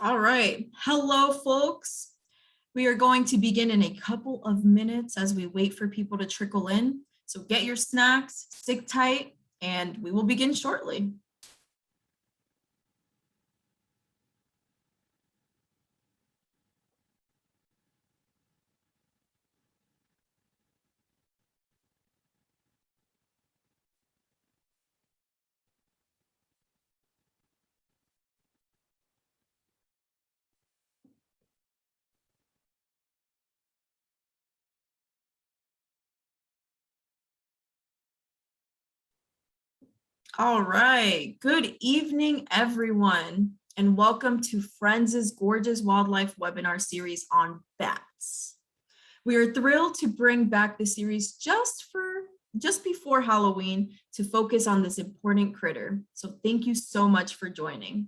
All right. Hello, folks. We are going to begin in a couple of minutes as we wait for people to trickle in. So get your snacks, stick tight, and we will begin shortly. All right. Good evening, everyone, and welcome to Friends' Gorgeous Wildlife webinar series on bats. We are thrilled to bring back the series just before Halloween to focus on this important critter. So thank you so much for joining.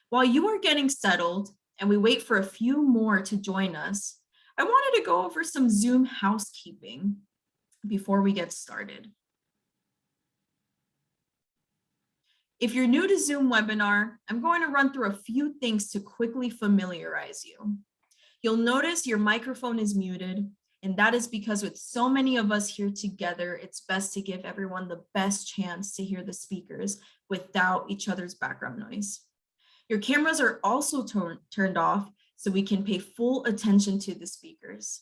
While you are getting settled and we wait for a few more to join us, I wanted to go over some Zoom housekeeping before we get started. If you're new to Zoom webinar, I'm going to run through a few things to quickly familiarize you. You'll notice your microphone is muted, and that is because with so many of us here together, it's best to give everyone the best chance to hear the speakers without each other's background noise. Your cameras are also turned off so we can pay full attention to the speakers.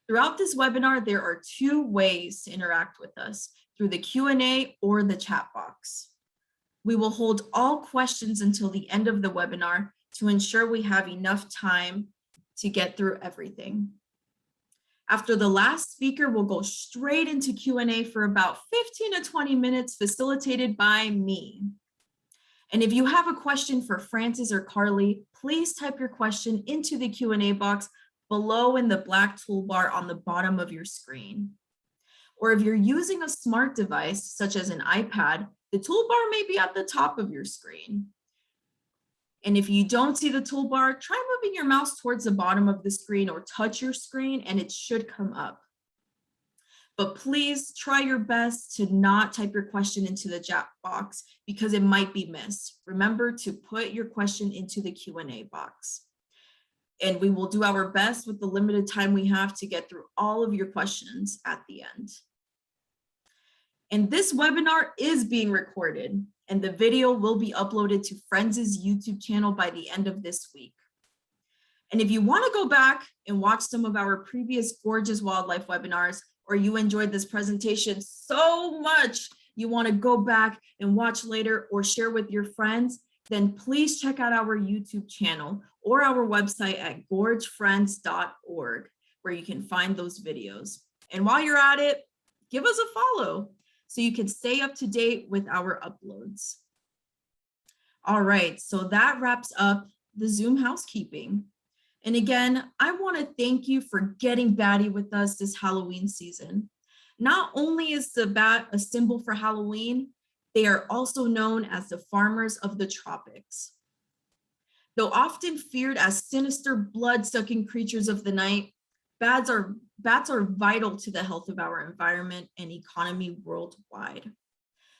Throughout this webinar, there are two ways to interact with us, through the Q&A or the chat box. We will hold all questions until the end of the webinar to ensure we have enough time to get through everything. After the last speaker, we'll go straight into Q&A for about 15 to 20 minutes, facilitated by me. And if you have a question for Francis or Carly, please type your question into the Q&A box below in the black toolbar on the bottom of your screen. Or if you're using a smart device, such as an iPad, the toolbar may be at the top of your screen. And if you don't see the toolbar, try moving your mouse towards the bottom of the screen or touch your screen and it should come up. But please try your best to not type your question into the chat box because it might be missed. Remember to put your question into the Q&A box. And we will do our best with the limited time we have to get through all of your questions at the end. And this webinar is being recorded, and the video will be uploaded to Friends' YouTube channel by the end of this week. And if you want to go back and watch some of our previous gorgeous wildlife webinars, or you enjoyed this presentation so much you want to go back and watch later or share with your friends, then please check out our YouTube channel or our website at gorgefriends.org, where you can find those videos. And while you're at it, give us a follow so you can stay up to date with our uploads. All right, so that wraps up the Zoom housekeeping. And again, I want to thank you for getting batty with us this Halloween season. Not only is the bat a symbol for Halloween, they are also known as the farmers of the tropics. Though often feared as sinister, blood-sucking creatures of the night, bats are vital to the health of our environment and economy worldwide.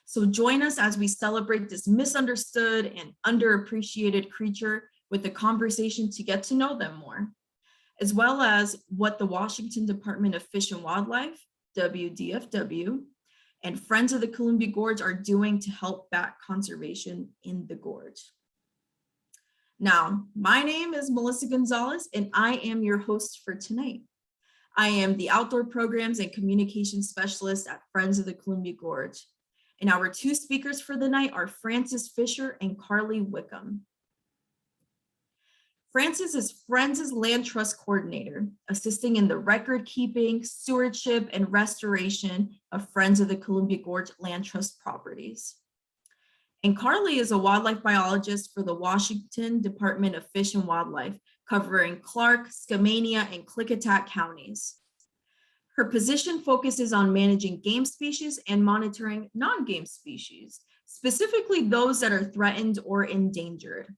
So join us as we celebrate this misunderstood and underappreciated creature with a conversation to get to know them more, as well as what the Washington Department of Fish and Wildlife, WDFW, and Friends of the Columbia Gorge are doing to help bat conservation in the gorge. Now, my name is Melissa Gonzalez, and I am your host for tonight. I am the Outdoor Programs and Communication Specialist at Friends of the Columbia Gorge. And our two speakers for the night are Francis Fisher and Carly Wickham. Francis is Friends' Land Trust Coordinator, assisting in the record keeping, stewardship, and restoration of Friends of the Columbia Gorge Land Trust properties. And Carly is a wildlife biologist for the Washington Department of Fish and Wildlife, covering Clark, Skamania, and Klickitat counties. Her position focuses on managing game species and monitoring non-game species, specifically those that are threatened or endangered.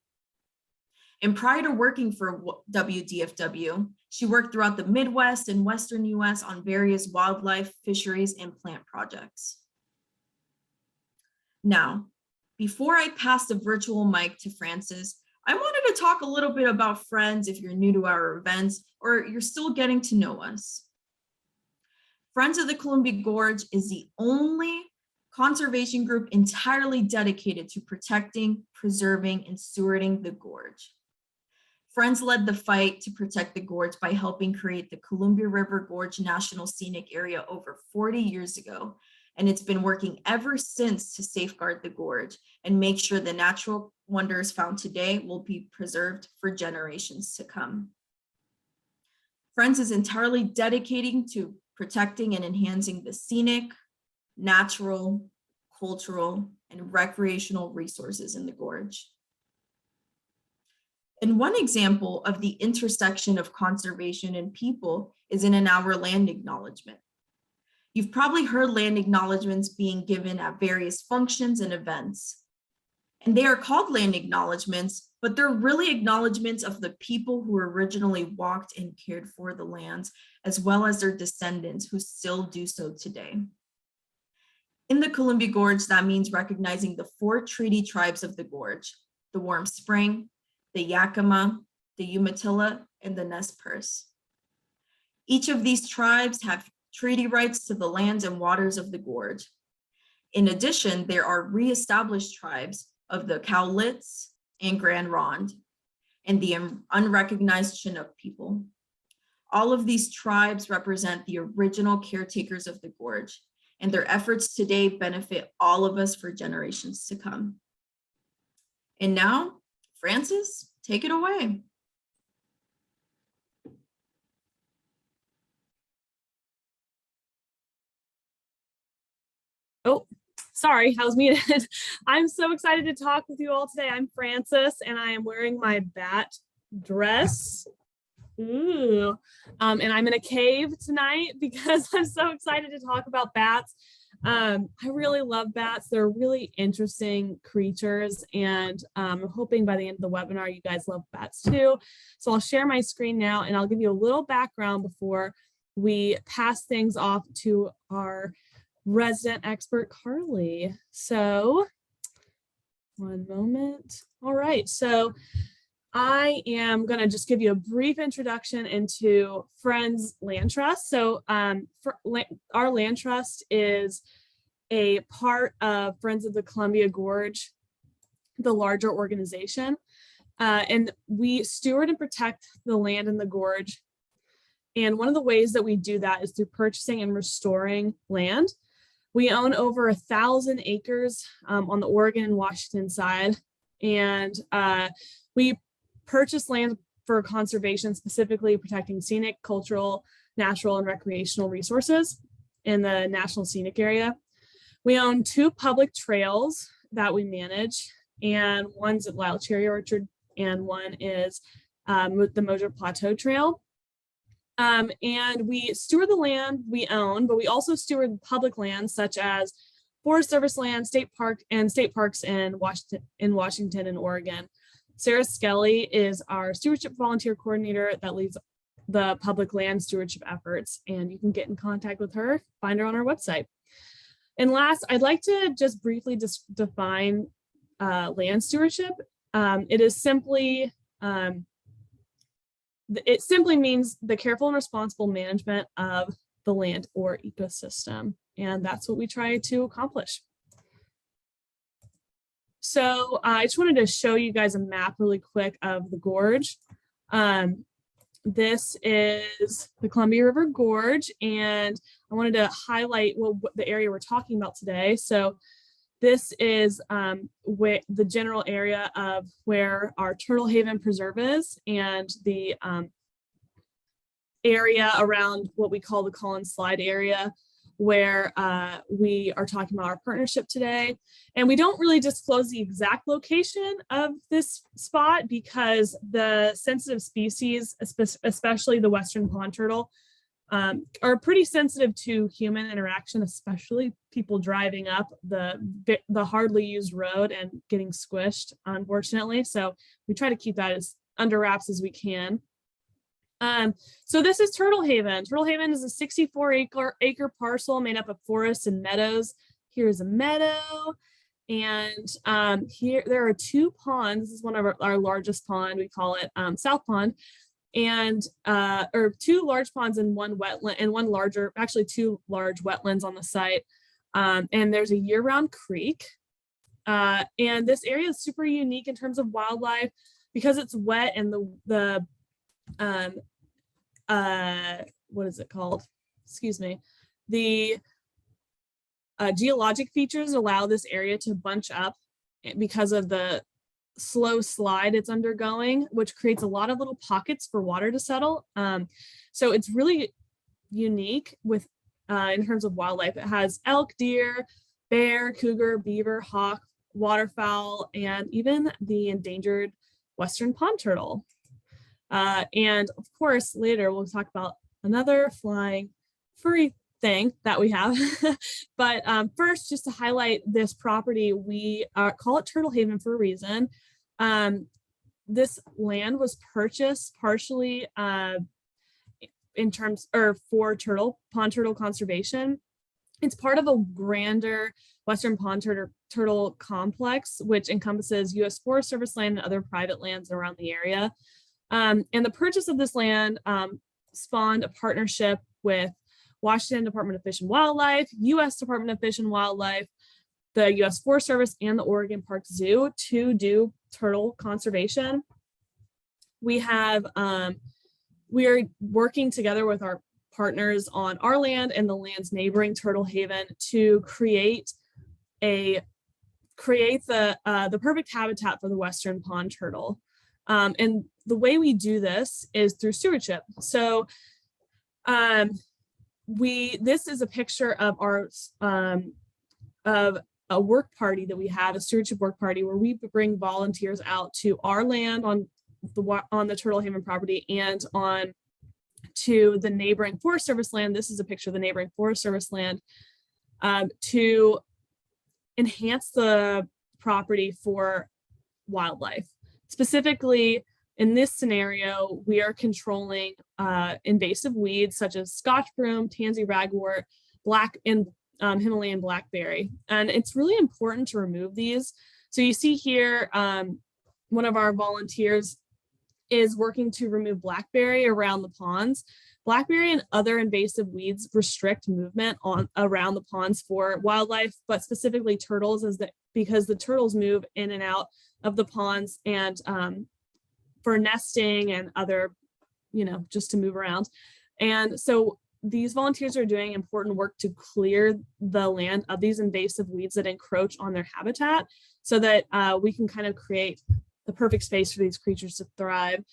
And prior to working for WDFW, she worked throughout the Midwest and Western US on various wildlife, fisheries, and plant projects. Now, Before I pass the virtual mic to Francis, I wanted to talk a little bit about Friends if you're new to our events or you're still getting to know us. Friends of the Columbia Gorge is the only conservation group entirely dedicated to protecting, preserving, and stewarding the gorge. Friends led the fight to protect the gorge by helping create the Columbia River Gorge National Scenic Area over 40 years ago, and it's been working ever since to safeguard the gorge and make sure the natural wonders found today will be preserved for generations to come. Friends is entirely dedicating to protecting and enhancing the scenic, natural, cultural, and recreational resources in the gorge. And one example of the intersection of conservation and people is in our land acknowledgement. You've probably heard land acknowledgements being given at various functions and events. And they are called land acknowledgements, but they're really acknowledgements of the people who originally walked and cared for the lands, as well as their descendants who still do so today. In the Columbia Gorge, that means recognizing the 4 treaty tribes of the gorge: the Warm Spring, the Yakima, the Umatilla, and the Nez Perce. Each of these tribes have treaty rights to the lands and waters of the gorge. In addition, there are reestablished tribes of the Cowlitz and Grand Ronde, and the unrecognized Chinook people. All of these tribes represent the original caretakers of the gorge, and their efforts today benefit all of us for generations to come. And now, Francis, take it away. Oh, sorry, I was muted. I'm so excited to talk with you all today. I'm Francis, and I am wearing my bat dress. Ooh, and I'm in a cave tonight because I'm so excited to talk about bats. I really love bats. They're really interesting creatures, and I'm hoping by the end of the webinar, you guys love bats too. So I'll share my screen now, and I'll give you a little background before we pass things off to our resident expert, Carly. So one moment. All right, so I am going to just give you a brief introduction into Friends Land Trust. So our land trust is a part of Friends of the Columbia Gorge, the larger organization. And we steward and protect the land in the gorge. And one of the ways that we do that is through purchasing and restoring land. We own over 1,000 acres on the Oregon and Washington side. And we purchase land for conservation, specifically protecting scenic, cultural, natural, and recreational resources in the National Scenic Area. We own 2 public trails that we manage, and one's at Wild Cherry Orchard, and one is the Mosier Plateau Trail. And we steward the land we own, but we also steward public lands such as Forest Service land, state parks in Washington and Oregon. Sarah Skelly is our stewardship volunteer coordinator that leads the public land stewardship efforts, and you can get in contact with her, find her on our website. And last, I'd like to just briefly define land stewardship. It simply means the careful and responsible management of the land or ecosystem, and that's what we try to accomplish. So I just wanted to show you guys a map really quick of the gorge. This is the Columbia River Gorge, and I wanted to highlight what the area we're talking about today. So this is where the general area of where our Turtle Haven Preserve is, and the area around what we call the Collins Slide area, where we are talking about our partnership today. And we don't really disclose the exact location of this spot because the sensitive species, especially the Western pond turtle, are pretty sensitive to human interaction, especially people driving up the hardly used road and getting squished, unfortunately. So we try to keep that as under wraps as we can. So this is Turtle Haven. Turtle Haven is a 64 acre parcel made up of forests and meadows. Here's a meadow, And here there are two ponds. This is one of our largest pond. We call it South Pond, and or two large ponds and one wetland and one larger, actually two large wetlands on the site. And there's a year-round creek. And this area is super unique in terms of wildlife because it's wet, and the what is it called? Excuse me. The geologic features allow this area to bunch up because of the slow slide it's undergoing, which creates a lot of little pockets for water to settle. So it's really unique with in terms of wildlife. It has elk, deer, bear, cougar, beaver, hawk, waterfowl, and even the endangered western pond turtle. And of course, later we'll talk about another flying furry thing that we have. But first, just to highlight this property, we call it Turtle Haven for a reason. This land was purchased partially in terms or for pond turtle conservation. It's part of a grander Western pond turtle complex, which encompasses U.S. Forest Service land and other private lands around the area. And the purchase of this land spawned a partnership with Washington Department of Fish and Wildlife, U.S. Department of Fish and Wildlife, the U.S. Forest Service, and the Oregon Park Zoo to do turtle conservation. We are working together with our partners on our land and the lands neighboring Turtle Haven to create the perfect habitat for the Western pond turtle. And the way we do this is through stewardship. So this is a picture of of a work party that we have, a stewardship work party, where we bring volunteers out to our land on the Turtle Haven property and on to the neighboring Forest Service land. This is a picture of the neighboring Forest Service land to enhance the property for wildlife. Specifically, in this scenario, we are controlling invasive weeds such as Scotch broom, tansy ragwort, Himalayan blackberry. And it's really important to remove these. So you see here, one of our volunteers is working to remove blackberry around the ponds. Blackberry and other invasive weeds restrict movement around the ponds for wildlife, but specifically turtles, because the turtles move in and out of the ponds and for nesting and other, just to move around. And so these volunteers are doing important work to clear the land of these invasive weeds that encroach on their habitat so that we can kind of create the perfect space for these creatures to thrive.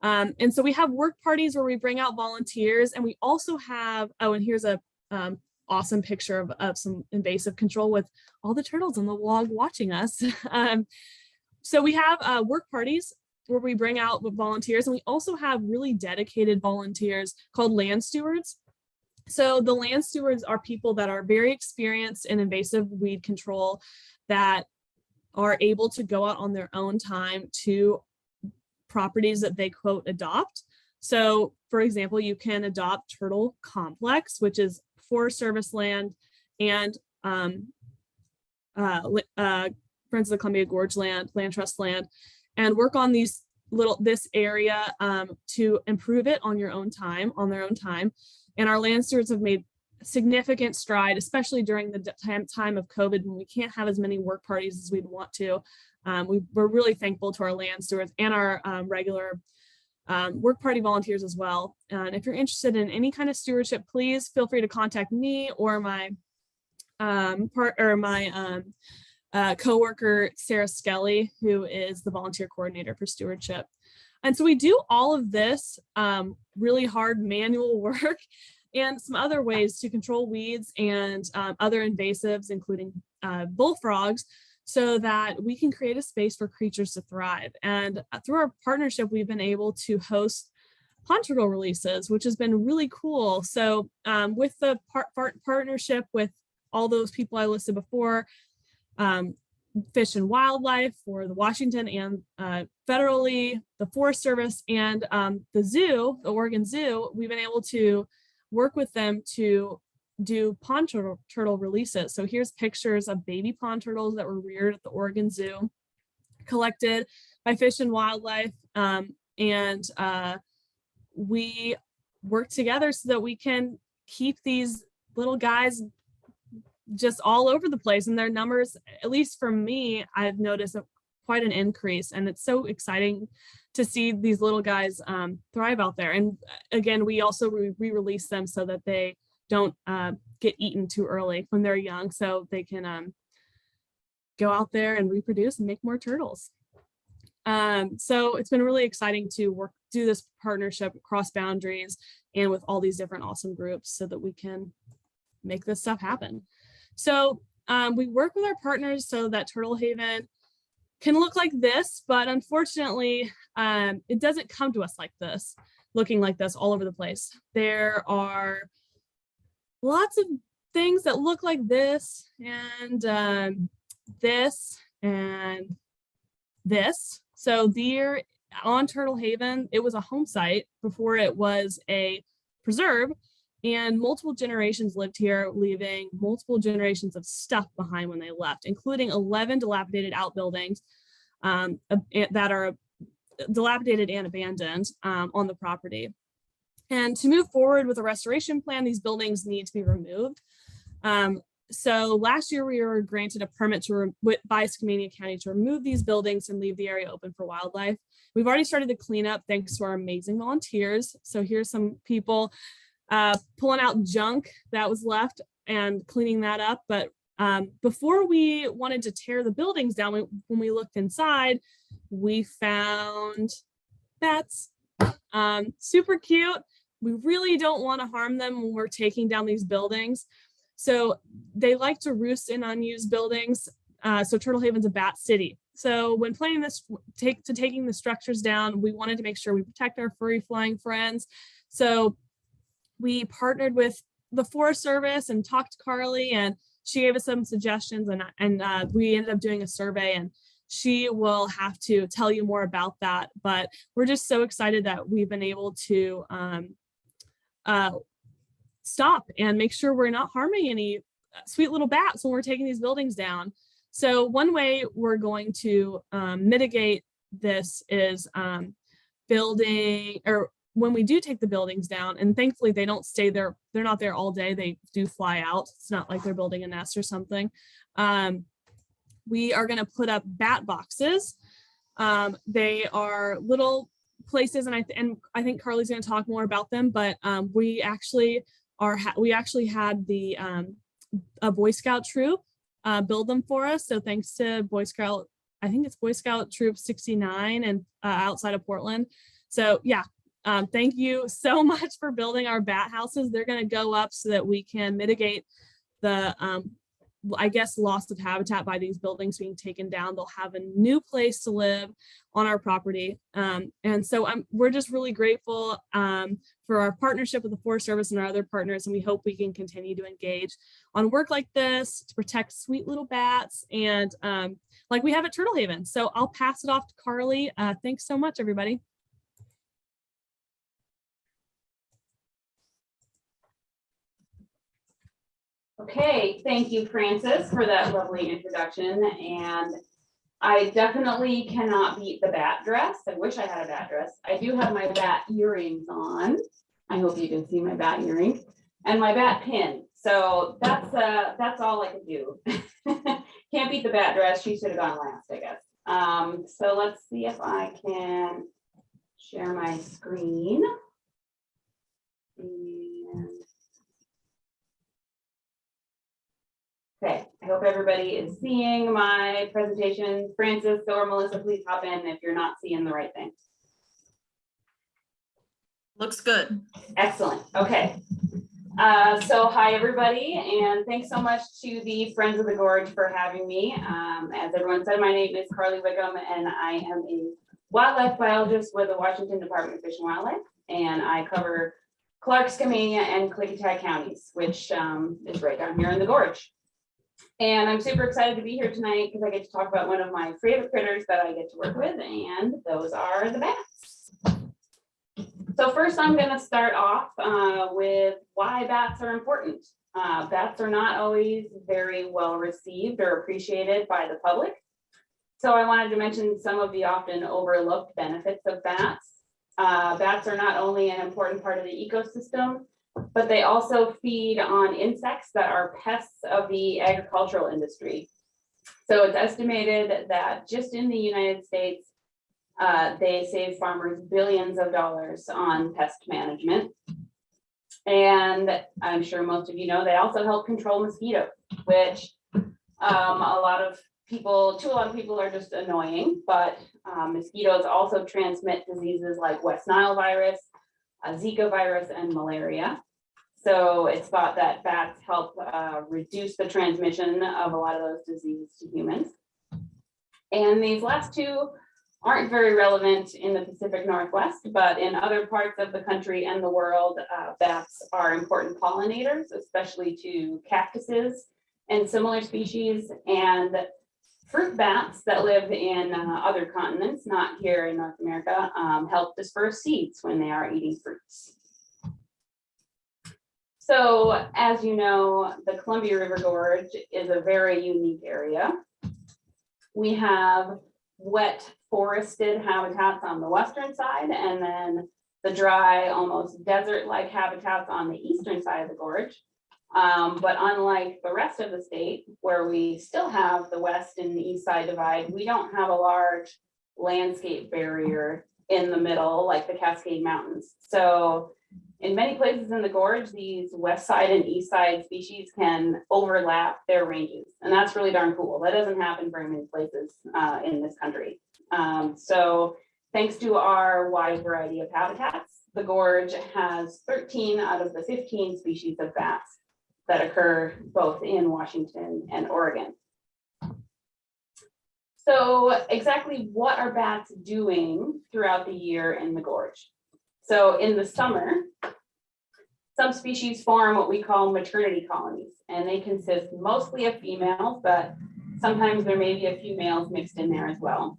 And so we have work parties where we bring out volunteers, and we also have, and here's a awesome picture of some invasive control with all the turtles on the log watching us. So we have work parties where we bring out volunteers, and we also have really dedicated volunteers called land stewards. So the land stewards are people that are very experienced in invasive weed control, that are able to go out on their own time to properties that they quote adopt. So for example, you can adopt Turtle Complex, which is Forest Service land, and Friends of the Columbia Gorge land trust land, and work on this area to improve it on their own time. And our land stewards have made significant stride, especially during the time of COVID, when we can't have as many work parties as we'd want to. We're really thankful to our land stewards and our regular work party volunteers as well. And if you're interested in any kind of stewardship, please feel free to contact me or my coworker, Sarah Skelly, who is the volunteer coordinator for stewardship. And so we do all of this really hard manual work and some other ways to control weeds and other invasives, including bullfrogs, so that we can create a space for creatures to thrive. And through our partnership, we've been able to host pond turtle releases, which has been really cool. So with the partnership with all those people I listed before, Fish and Wildlife for the Washington and federally, the Forest Service, and the zoo, the Oregon Zoo, we've been able to work with them to do pond turtle releases. So here's pictures of baby pond turtles that were reared at the Oregon Zoo, collected by Fish and Wildlife. We work together so that we can keep these little guys just all over the place. And their numbers, at least for me, I've noticed quite an increase. And it's so exciting to see these little guys thrive out there. And again, we also re-release them so that they don't get eaten too early when they're young, so they can go out there and reproduce and make more turtles. So it's been really exciting to do this partnership across boundaries and with all these different awesome groups so that we can make this stuff happen. So we work with our partners so that Turtle Haven can look like this, but unfortunately, it doesn't come to us like this, looking like this all over the place. There are lots of things that look like this and this and this. So there on Turtle Haven, it was a home site before it was a preserve, and multiple generations lived here, leaving multiple generations of stuff behind when they left, including 11 dilapidated outbuildings that are dilapidated and abandoned on the property. And to move forward with a restoration plan, these buildings need to be removed. So last year we were granted a permit by Skamania County to remove these buildings and leave the area open for wildlife. We've already started the cleanup thanks to our amazing volunteers. So here's some people pulling out junk that was left and cleaning that up. But before we wanted to tear the buildings down, when we looked inside, we found bats. Super cute. We really don't want to harm them when we're taking down these buildings. So they like to roost in unused buildings. So Turtle Haven's a bat city. So when planning this, taking the structures down, we wanted to make sure we protect our furry flying friends. So we partnered with the Forest Service and talked to Carly, and she gave us some suggestions, and we ended up doing a survey, and she will have to tell you more about that. But we're just so excited that we've been able to stop and make sure we're not harming any sweet little bats when we're taking these buildings down. So one way we're going to mitigate this is building, or when we do take the buildings down, and thankfully they don't stay there, they're not there all day, they do fly out. It's not like they're building a nest or something. We are going to put up bat boxes. They are little places, and I think Carly's going to talk more about them, but we actually had the a Boy Scout troop build them for us. So thanks to Boy Scout, I think it's Boy Scout Troop 69 and outside of Portland. So yeah, thank you so much for building our bat houses. They're going to go up so that we can mitigate the I guess loss of habitat by these buildings being taken down. They'll have a new place to live on our property. And so we're just really grateful for our partnership with the Forest Service and our other partners. And we hope we can continue to engage on work like this to protect sweet little bats and like we have at Turtle Haven. So I'll pass it off to Carly. Thanks so much, everybody. Okay, thank you, Frances, for that lovely introduction. And I definitely cannot beat the bat dress. I wish I had a bat dress. I do have my bat earrings on. I hope you can see my bat earrings and my bat pin. So that's all I can do. Can't beat the bat dress. She should have gone last, I guess. So let's see if I can share my screen. Okay, I hope everybody is seeing my presentation. Frances or Melissa, please hop in if you're not seeing the right thing. Looks good. Excellent. Okay. So hi, everybody, and thanks so much to the Friends of the Gorge for having me. As everyone said, my name is Carly Wickham, and I am a wildlife biologist with the Washington Department of Fish and Wildlife, and I cover Clark, Skamania, and Clickitat counties, which is right down here in the gorge. And I'm super excited to be here tonight because I get to talk about one of my favorite critters that I get to work with, and those are the bats. So first I'm going to start off with why bats are important. Bats are not always very well received or appreciated by the public. So I wanted to mention some of the often overlooked benefits of bats. Bats are not only an important part of the ecosystem, but they also feed on insects that are pests of the agricultural industry. So it's estimated that just in the United States, they save farmers billions of dollars on pest management. And I'm sure most of you know, they also help control mosquitoes, which to a lot of people are just annoying, but mosquitoes also transmit diseases like West Nile virus, Zika virus, and malaria. So it's thought that bats help reduce the transmission of a lot of those diseases to humans. And these last two aren't very relevant in the Pacific Northwest, but in other parts of the country and the world, bats are important pollinators, especially to cactuses and similar species, and fruit bats that live in other continents, not here in North America, help disperse seeds when they are eating fruits. So as you know, the Columbia River Gorge is a very unique area. We have wet forested habitats on the western side, and then the dry, almost desert-like habitats on the eastern side of the gorge. But unlike the rest of the state, where we still have the west and the east side divide, we don't have a large landscape barrier in the middle like the Cascade Mountains. So in many places in the gorge, these west side and east side species can overlap their ranges. And that's really darn cool. That doesn't happen very many places in this country. So thanks to our wide variety of habitats, the gorge has 13 out of the 15 species of bats that occur both in Washington and Oregon. So exactly what are bats doing throughout the year in the gorge? So in the summer, some species form what we call maternity colonies, and they consist mostly of females, but sometimes there may be a few males mixed in there as well.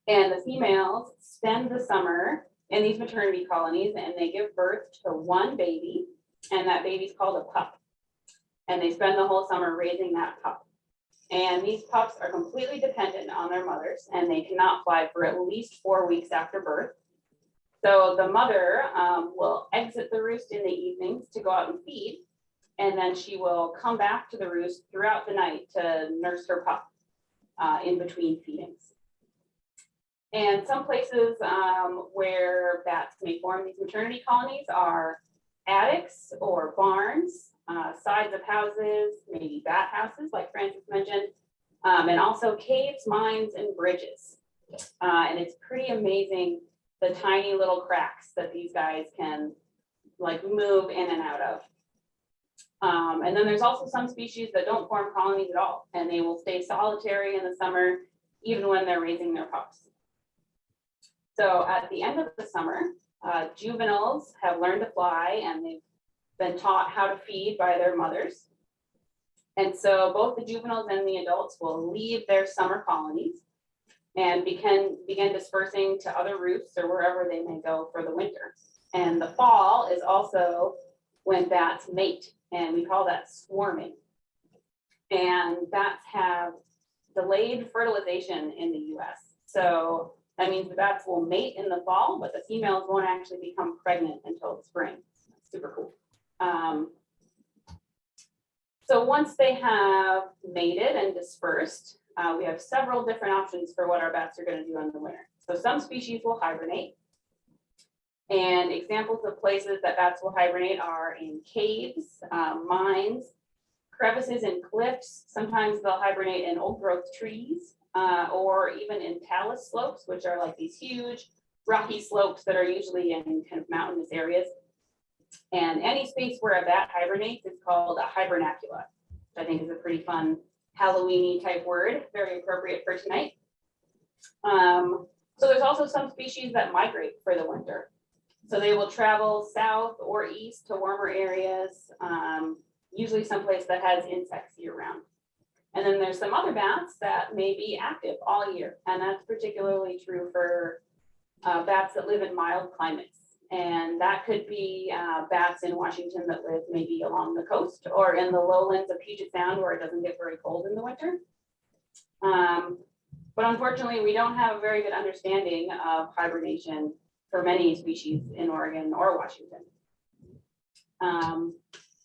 And the females spend the summer in these maternity colonies, and they give birth to one baby, and that baby's called a pup. And they spend the whole summer raising that pup. And these pups are completely dependent on their mothers, and they cannot fly for at least 4 weeks after birth. So the mother will exit the roost in the evenings to go out and feed, and then she will come back to the roost throughout the night to nurse her pup in between feedings. And some places where bats may form these maternity colonies are attics or barns, sides of houses, maybe bat houses like Francis mentioned, and also caves, mines, and bridges. And it's pretty amazing the tiny little cracks that these guys can like move in and out of. And then there's also some species that don't form colonies at all, and they will stay solitary in the summer, even when they're raising their pups. So at the end of the summer, juveniles have learned to fly, and they've been taught how to feed by their mothers. And so both the juveniles and the adults will leave their summer colonies and begin dispersing to other roosts or wherever they may go for the winter. And the fall is also when bats mate, and we call that swarming. And bats have delayed fertilization in the US. So that means the bats will mate in the fall, but the females won't actually become pregnant until the spring. That's super cool. So once they have mated and dispersed, we have several different options for what our bats are going to do in the winter. So some species will hibernate. And examples of places that bats will hibernate are in caves, mines, crevices in cliffs. Sometimes they'll hibernate in old growth trees, or even in talus slopes, which are like these huge rocky slopes that are usually in kind of mountainous areas. And any space where a bat hibernates is called a hibernacula, which I think is a pretty fun Halloween-y type word, very appropriate for tonight. So there's also some species that migrate for the winter. So they will travel south or east to warmer areas, usually someplace that has insects year round. And then there's some other bats that may be active all year. And that's particularly true for bats that live in mild climates. And that could be bats in Washington that live maybe along the coast or in the lowlands of Puget Sound where it doesn't get very cold in the winter. But unfortunately, we don't have a very good understanding of hibernation for many species in Oregon or Washington.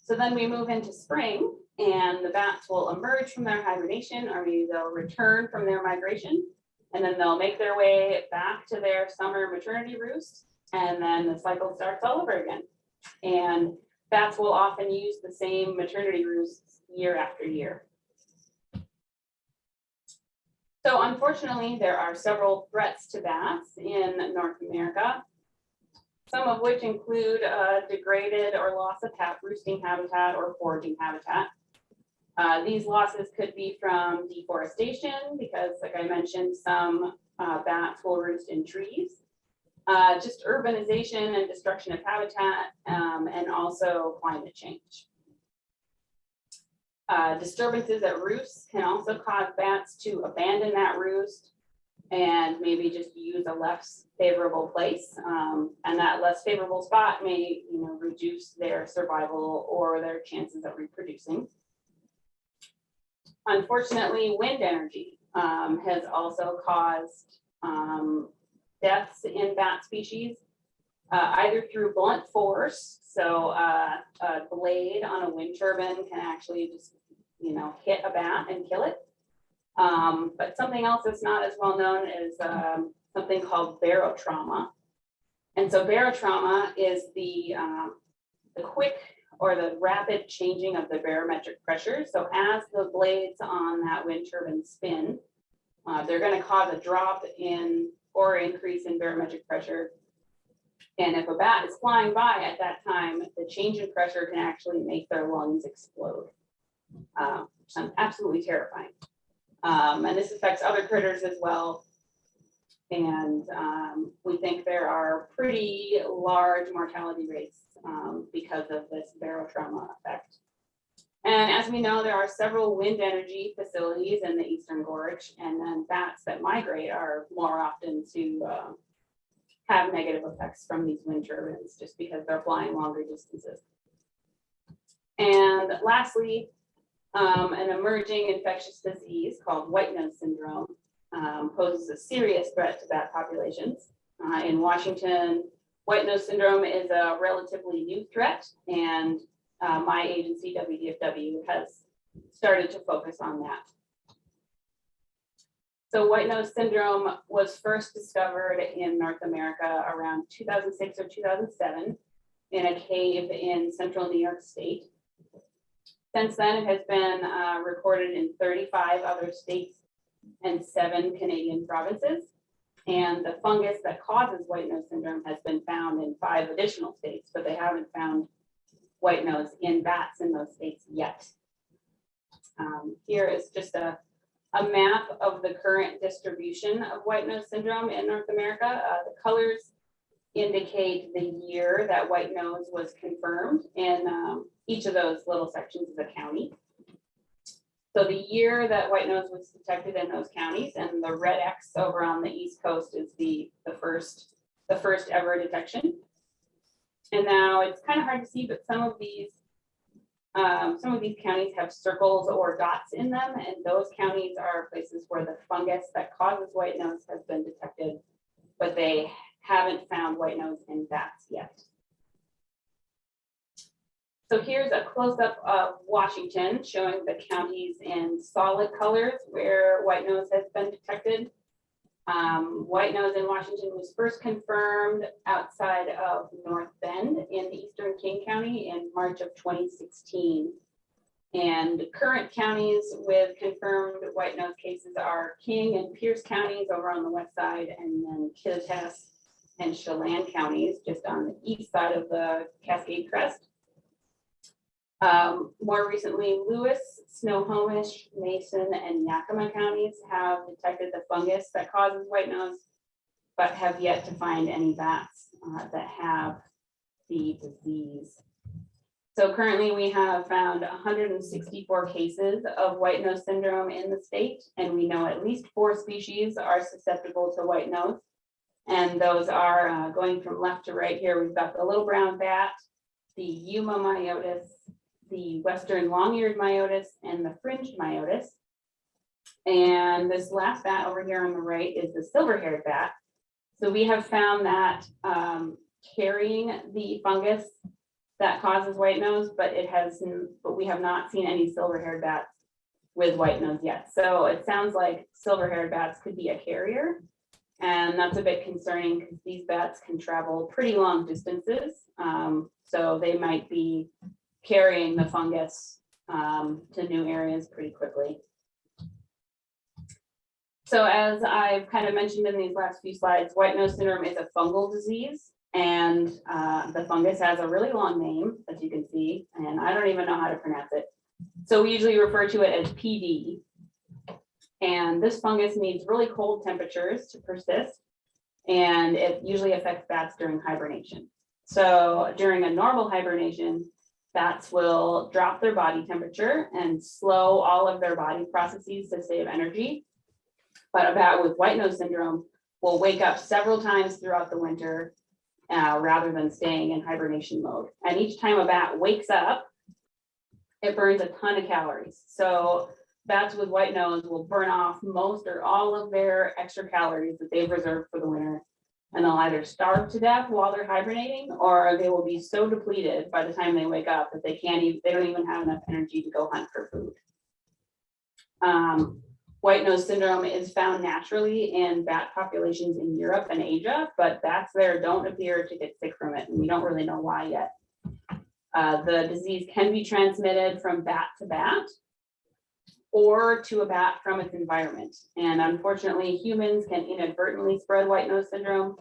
So then we move into spring and the bats will emerge from their hibernation, or maybe they'll return from their migration, and then they'll make their way back to their summer maternity roost, and then the cycle starts all over again. And bats will often use the same maternity roosts year after year. So unfortunately, there are several threats to bats in North America, some of which include degraded or loss of roosting habitat or foraging habitat. These losses could be from deforestation, because like I mentioned, some bats will roost in trees, just urbanization and destruction of habitat, and also climate change. Disturbances at roosts can also cause bats to abandon that roost and maybe just use a less favorable place. And that less favorable spot may, reduce their survival or their chances of reproducing. Unfortunately, wind energy has also caused deaths in bat species, either through blunt force. So a blade on a wind turbine can actually just, hit a bat and kill it. But something else that's not as well known is something called barotrauma. And so barotrauma is the quick or the rapid changing of the barometric pressure. So as the blades on that wind turbine spin, they're going to cause a drop in or increase in barometric pressure. And if a bat is flying by at that time, the change in pressure can actually make their lungs explode. Absolutely terrifying. And this affects other critters as well. And we think there are pretty large mortality rates because of this barotrauma effect. And as we know, there are several wind energy facilities in the Eastern Gorge, and then bats that migrate are more often to have negative effects from these wind turbines just because they're flying longer distances. And lastly, an emerging infectious disease called Whitenose Syndrome poses a serious threat to bat populations. In Washington, Whitenose Syndrome is a relatively new threat, and my agency, WDFW, has started to focus on that. So Whitenose Syndrome was first discovered in North America around 2006 or 2007 in a cave in central New York State. Since then, it has been recorded in 35 other states and 7 Canadian provinces. And the fungus that causes Whitenose Syndrome has been found in 5 additional states, but they haven't found white nose in bats in those states yet. Here is just a map of the current distribution of Whitenose Syndrome in North America. The colors indicate the year that white nose was confirmed in each of those little sections of the county. So the year that white nose was detected in those counties, and the red X over on the East Coast is the first ever detection. And now it's kind of hard to see, but some of these counties have circles or dots in them, and those counties are places where the fungus that causes white nose has been detected, but they haven't found white nose in bats yet. So here's a close-up of Washington showing the counties in solid colors where white nose has been detected. White nose in Washington was first confirmed outside of North Bend in eastern King County in March of 2016. And current counties with confirmed white nose cases are King and Pierce counties over on the west side, and then Kittitas and Chelan counties just on the east side of the Cascade Crest. More recently, Lewis, Snohomish, Mason, and Yakima counties have detected the fungus that causes white nose, but have yet to find any bats that have the disease. So currently we have found 164 cases of white nose syndrome in the state, and we know at least 4 species are susceptible to white nose. And those are going from left to right here. We've got the little brown bat, the Yuma myotis, the Western long-eared myotis, and the fringed myotis. And this last bat over here on the right is the silver-haired bat. So we have found that carrying the fungus that causes white nose, but we have not seen any silver-haired bats with white nose yet. So it sounds like silver-haired bats could be a carrier. And that's a bit concerning because these bats can travel pretty long distances. So they might be carrying the fungus to new areas pretty quickly. So as I've kind of mentioned in these last few slides, Whitenose syndrome is a fungal disease, and the fungus has a really long name, as you can see, and I don't even know how to pronounce it. So we usually refer to it as PD. And this fungus needs really cold temperatures to persist, and it usually affects bats during hibernation. So during a normal hibernation, bats will drop their body temperature and slow all of their body processes to save energy. But a bat with Whitenose syndrome will wake up several times throughout the winter rather than staying in hibernation mode. And each time a bat wakes up, it burns a ton of calories. So bats with white nose will burn off most or all of their extra calories that they've reserved for the winter. And they'll either starve to death while they're hibernating, or they will be so depleted by the time they wake up that they don't even have enough energy to go hunt for food. Whitenose syndrome is found naturally in bat populations in Europe and Asia, but bats there don't appear to get sick from it, and we don't really know why yet. The disease can be transmitted from bat to bat or to a bat from its environment. And unfortunately, humans can inadvertently spread Whitenose syndrome,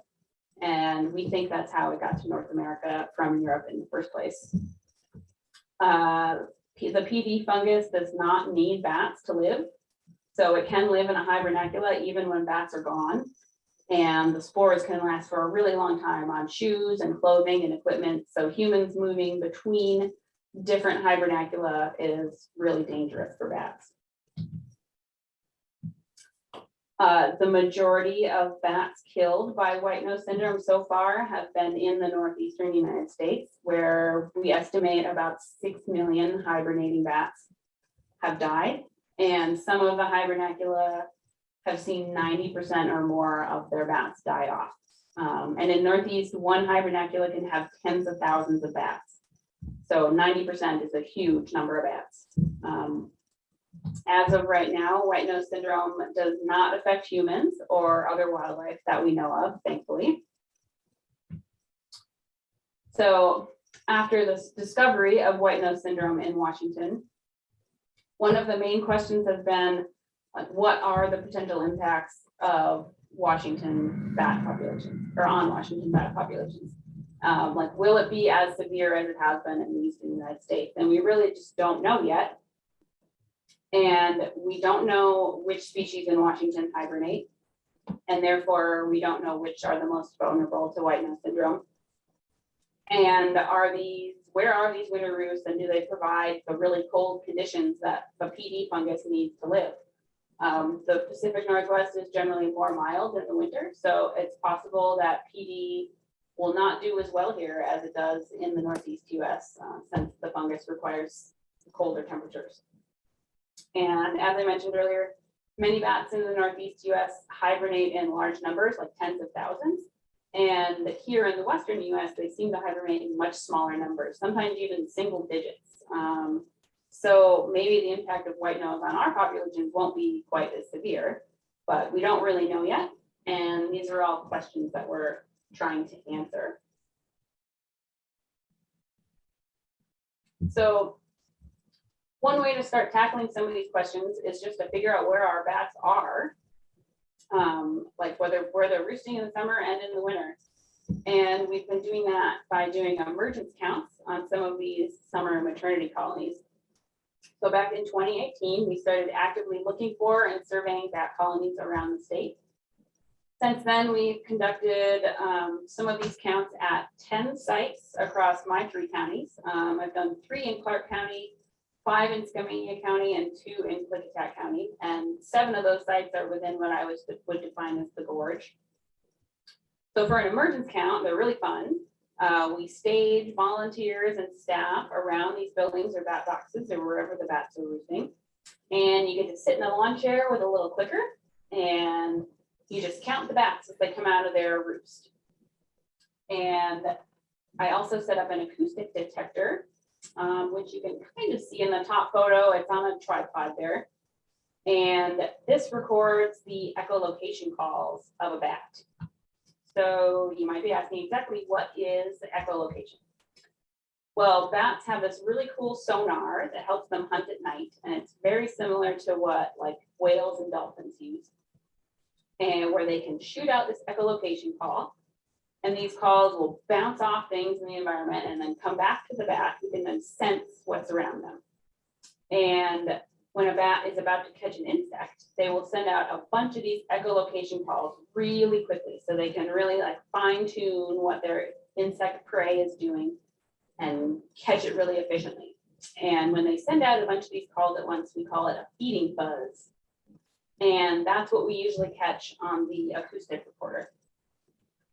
and we think that's how it got to North America from Europe in the first place. The PD fungus does not need bats to live. So it can live in a hibernacula even when bats are gone. And the spores can last for a really long time on shoes and clothing and equipment. So humans moving between different hibernacula is really dangerous for bats. The majority of bats killed by Whitenose syndrome so far have been in the northeastern United States, where we estimate about 6 million hibernating bats have died. And some of the hibernacula have seen 90% or more of their bats die off. And in Northeast, one hibernacula can have tens of thousands of bats. So 90% is a huge number of bats. As of right now, Whitenose syndrome does not affect humans or other wildlife that we know of, thankfully. So after this discovery of Whitenose syndrome in Washington, one of the main questions has been, like, what are the potential impacts of Washington bat populations, or on Washington bat populations? Like, will it be as severe as it has been in the eastern United States? And we really just don't know yet. And we don't know which species in Washington hibernate, and therefore we don't know which are the most vulnerable to Whitenose syndrome. And where are these winter roosts, and do they provide the really cold conditions that the PD fungus needs to live? The Pacific Northwest is generally more mild in the winter, so it's possible that PD will not do as well here as it does in the Northeast US, since the fungus requires colder temperatures. And as I mentioned earlier, many bats in the Northeast US hibernate in large numbers, like tens of thousands. And here in the Western US, they seem to hibernate in much smaller numbers, sometimes even single digits. So maybe the impact of whitenose on our populations won't be quite as severe, but we don't really know yet. And these are all questions that we're trying to answer. So one way to start tackling some of these questions is just to figure out where our bats are, like where they're roosting in the summer and in the winter. And we've been doing that by doing emergence counts on some of these summer maternity colonies. So back in 2018, we started actively looking for and surveying bat colonies around the state. Since then, we've conducted some of these counts at 10 sites across my 3 counties. I've done 3 in Clark County, 5 in Skamania County, and 2 in Klickitat County. And 7 of those sites are within what I would define as the gorge. So for an emergence count, they're really fun. We stage volunteers and staff around these buildings or bat boxes or wherever the bats are roosting. And you get to sit in a lawn chair with a little clicker and you just count the bats as they come out of their roost. And I also set up an acoustic detector, which you can kind of see in the top photo. It's on a tripod there. And this records the echolocation calls of a bat. So you might be asking exactly what is echolocation? Well, bats have this really cool sonar that helps them hunt at night. And it's very similar to what like whales and dolphins use. And where they can shoot out this echolocation call. And these calls will bounce off things in the environment and then come back to the bat who can then sense what's around them. And when a bat is about to catch an insect, they will send out a bunch of these echolocation calls really quickly so they can really like fine tune what their insect prey is doing and catch it really efficiently. And when they send out a bunch of these calls at once, we call it a feeding buzz. And that's what we usually catch on the acoustic recorder.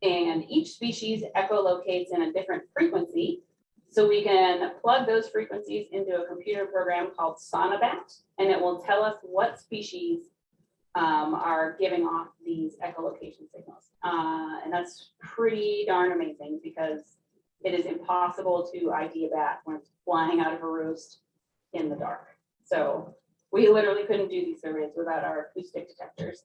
And each species echolocates in a different frequency. So we can plug those frequencies into a computer program called Sonobat, and it will tell us what species are giving off these echolocation signals. And that's pretty darn amazing because it is impossible to ID a bat when it's flying out of a roost in the dark. So we literally couldn't do these surveys without our acoustic detectors.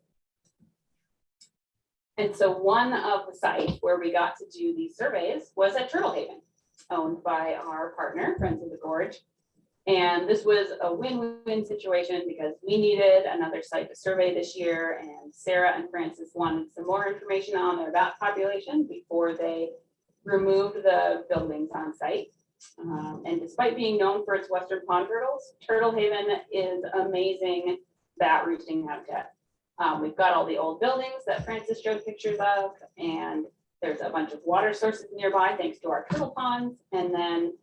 And so one of the sites where we got to do these surveys was at Turtle Haven, owned by our partner, Friends of the Gorge. And this was a win-win situation because we needed another site to survey this year, and Sarah and Francis wanted some more information on their bat population before they removed the buildings on site. And despite being known for its western pond turtles, Turtle Haven is amazing bat roosting habitat. We've got all the old buildings that Francis showed pictures of, and there's a bunch of water sources nearby thanks to our turtle ponds. And then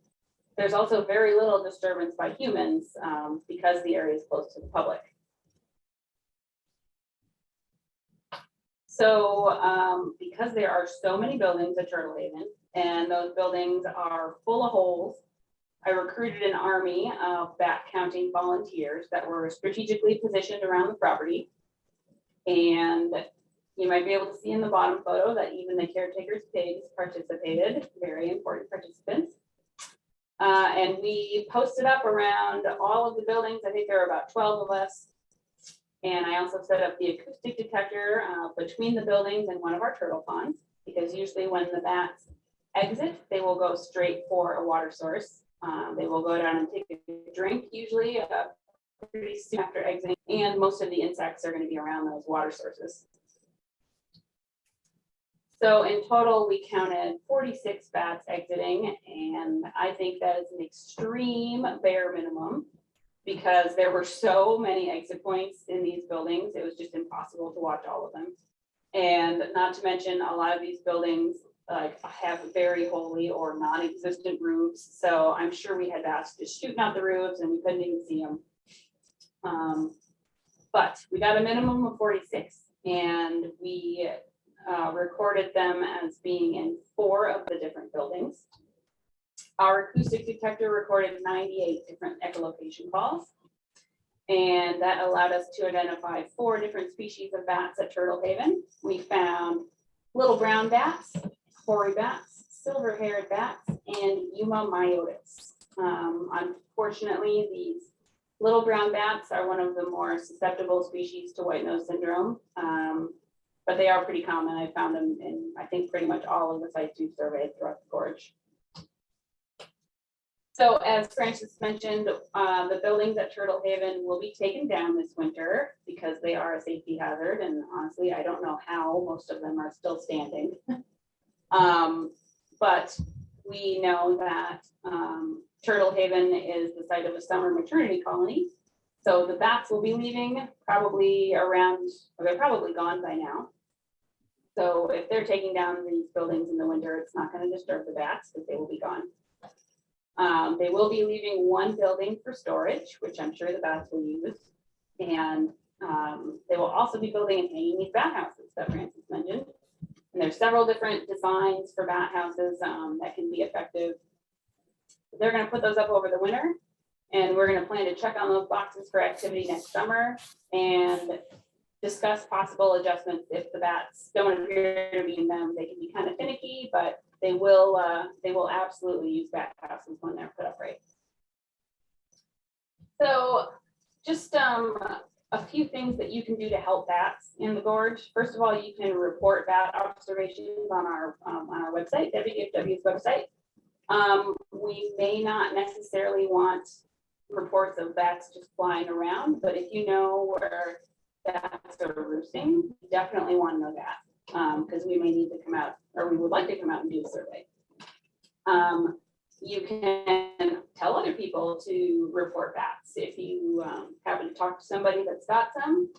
there's also very little disturbance by humans because the area is close to the public. So because there are so many buildings at Turtle Haven, and those buildings are full of holes, I recruited an army of bat counting volunteers that were strategically positioned around the property. And you might be able to see in the bottom photo that even the caretaker's pigs participated, very important participants. And we posted up around all of the buildings. I think there are about 12 of us. And I also set up the acoustic detector between the buildings and one of our turtle ponds, because usually when the bats exit, they will go straight for a water source. They will go down and take a drink, usually pretty soon after exiting, and most of the insects are going to be around those water sources. So in total, we counted 46 bats exiting, and I think that is an extreme bare minimum because there were so many exit points in these buildings. It was just impossible to watch all of them. And not to mention, a lot of these buildings like have very holy or non-existent roofs. So I'm sure we had bats just shooting out the roofs and we couldn't even see them. But we got a minimum of 46, and we recorded them as being in 4 of the different buildings. Our acoustic detector recorded 98 different echolocation calls, and that allowed us to identify 4 different species of bats at Turtle Haven. We found little brown bats, hoary bats, silver-haired bats, and Yuma myotis. Unfortunately, these little brown bats are one of the more susceptible species to Whitenose Syndrome, but they are pretty common. I found them in, I think, pretty much all of the sites we've surveyed throughout the gorge. So as Francis mentioned, the buildings at Turtle Haven will be taken down this winter because they are a safety hazard, and honestly, I don't know how most of them are still standing. But we know that Turtle Haven is the site of a summer maternity colony. So the bats will be leaving probably around, or they're probably gone by now. So if they're taking down these buildings in the winter, it's not going to disturb the bats because they will be gone. They will be leaving 1 building for storage, which I'm sure the bats will use. And they will also be building and hanging these bat houses that Francis mentioned. And there's several different designs for bat houses that can be effective. They're going to put those up over the winter, and we're going to plan to check on those boxes for activity next summer and discuss possible adjustments if the bats don't appear to be in them. They can be kind of finicky, but they will absolutely use bat houses when they're put up right. So just a few things that you can do to help bats in the gorge. First of all, you can report bat observations on our website, WDFW's website. We may not necessarily want reports of bats just flying around, but if you know where bats are roosting, you definitely want to know that, because we may need to come out, or we would like to come out and do a survey. You can tell other people to report bats. If you happen to talk to somebody that's got some,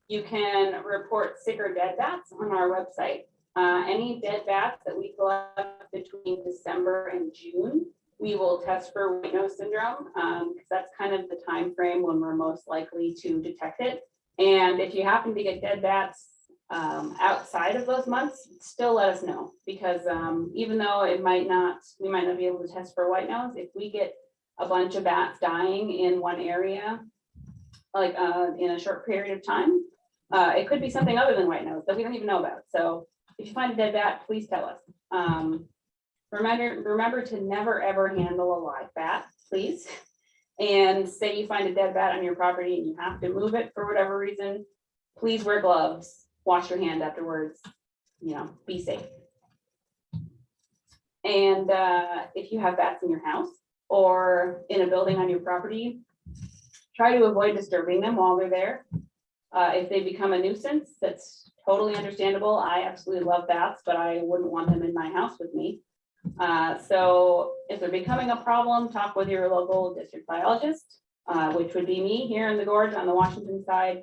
you can report sick or dead bats on our website. Any dead bats that we collect between December and June, we will test for Whitenose Syndrome, because that's kind of the time frame when we're most likely to detect it. And if you happen to get dead bats outside of those months, still let us know, because even though we might not be able to test for white nose, if we get a bunch of bats dying in one area, like in a short period of time, it could be something other than white nose that we don't even know about. So if you find a dead bat, please tell us. Remember to never ever handle a live bat, please. And say you find a dead bat on your property and you have to move it for whatever reason, please wear gloves. Wash your hand afterwards, be safe. And if you have bats in your house or in a building on your property, try to avoid disturbing them while they're there. If they become a nuisance, that's totally understandable. I absolutely love bats, but I wouldn't want them in my house with me. So if they're becoming a problem, talk with your local district biologist, which would be me here in the gorge on the Washington side.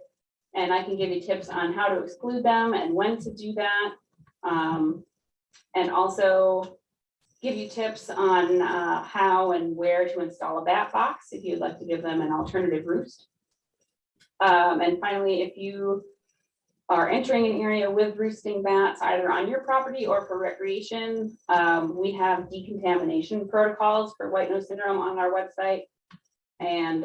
And I can give you tips on how to exclude them and when to do that. And also give you tips on how and where to install a bat box if you'd like to give them an alternative roost. And finally, if you are entering an area with roosting bats, either on your property or for recreation, we have decontamination protocols for Whitenose Syndrome on our website. And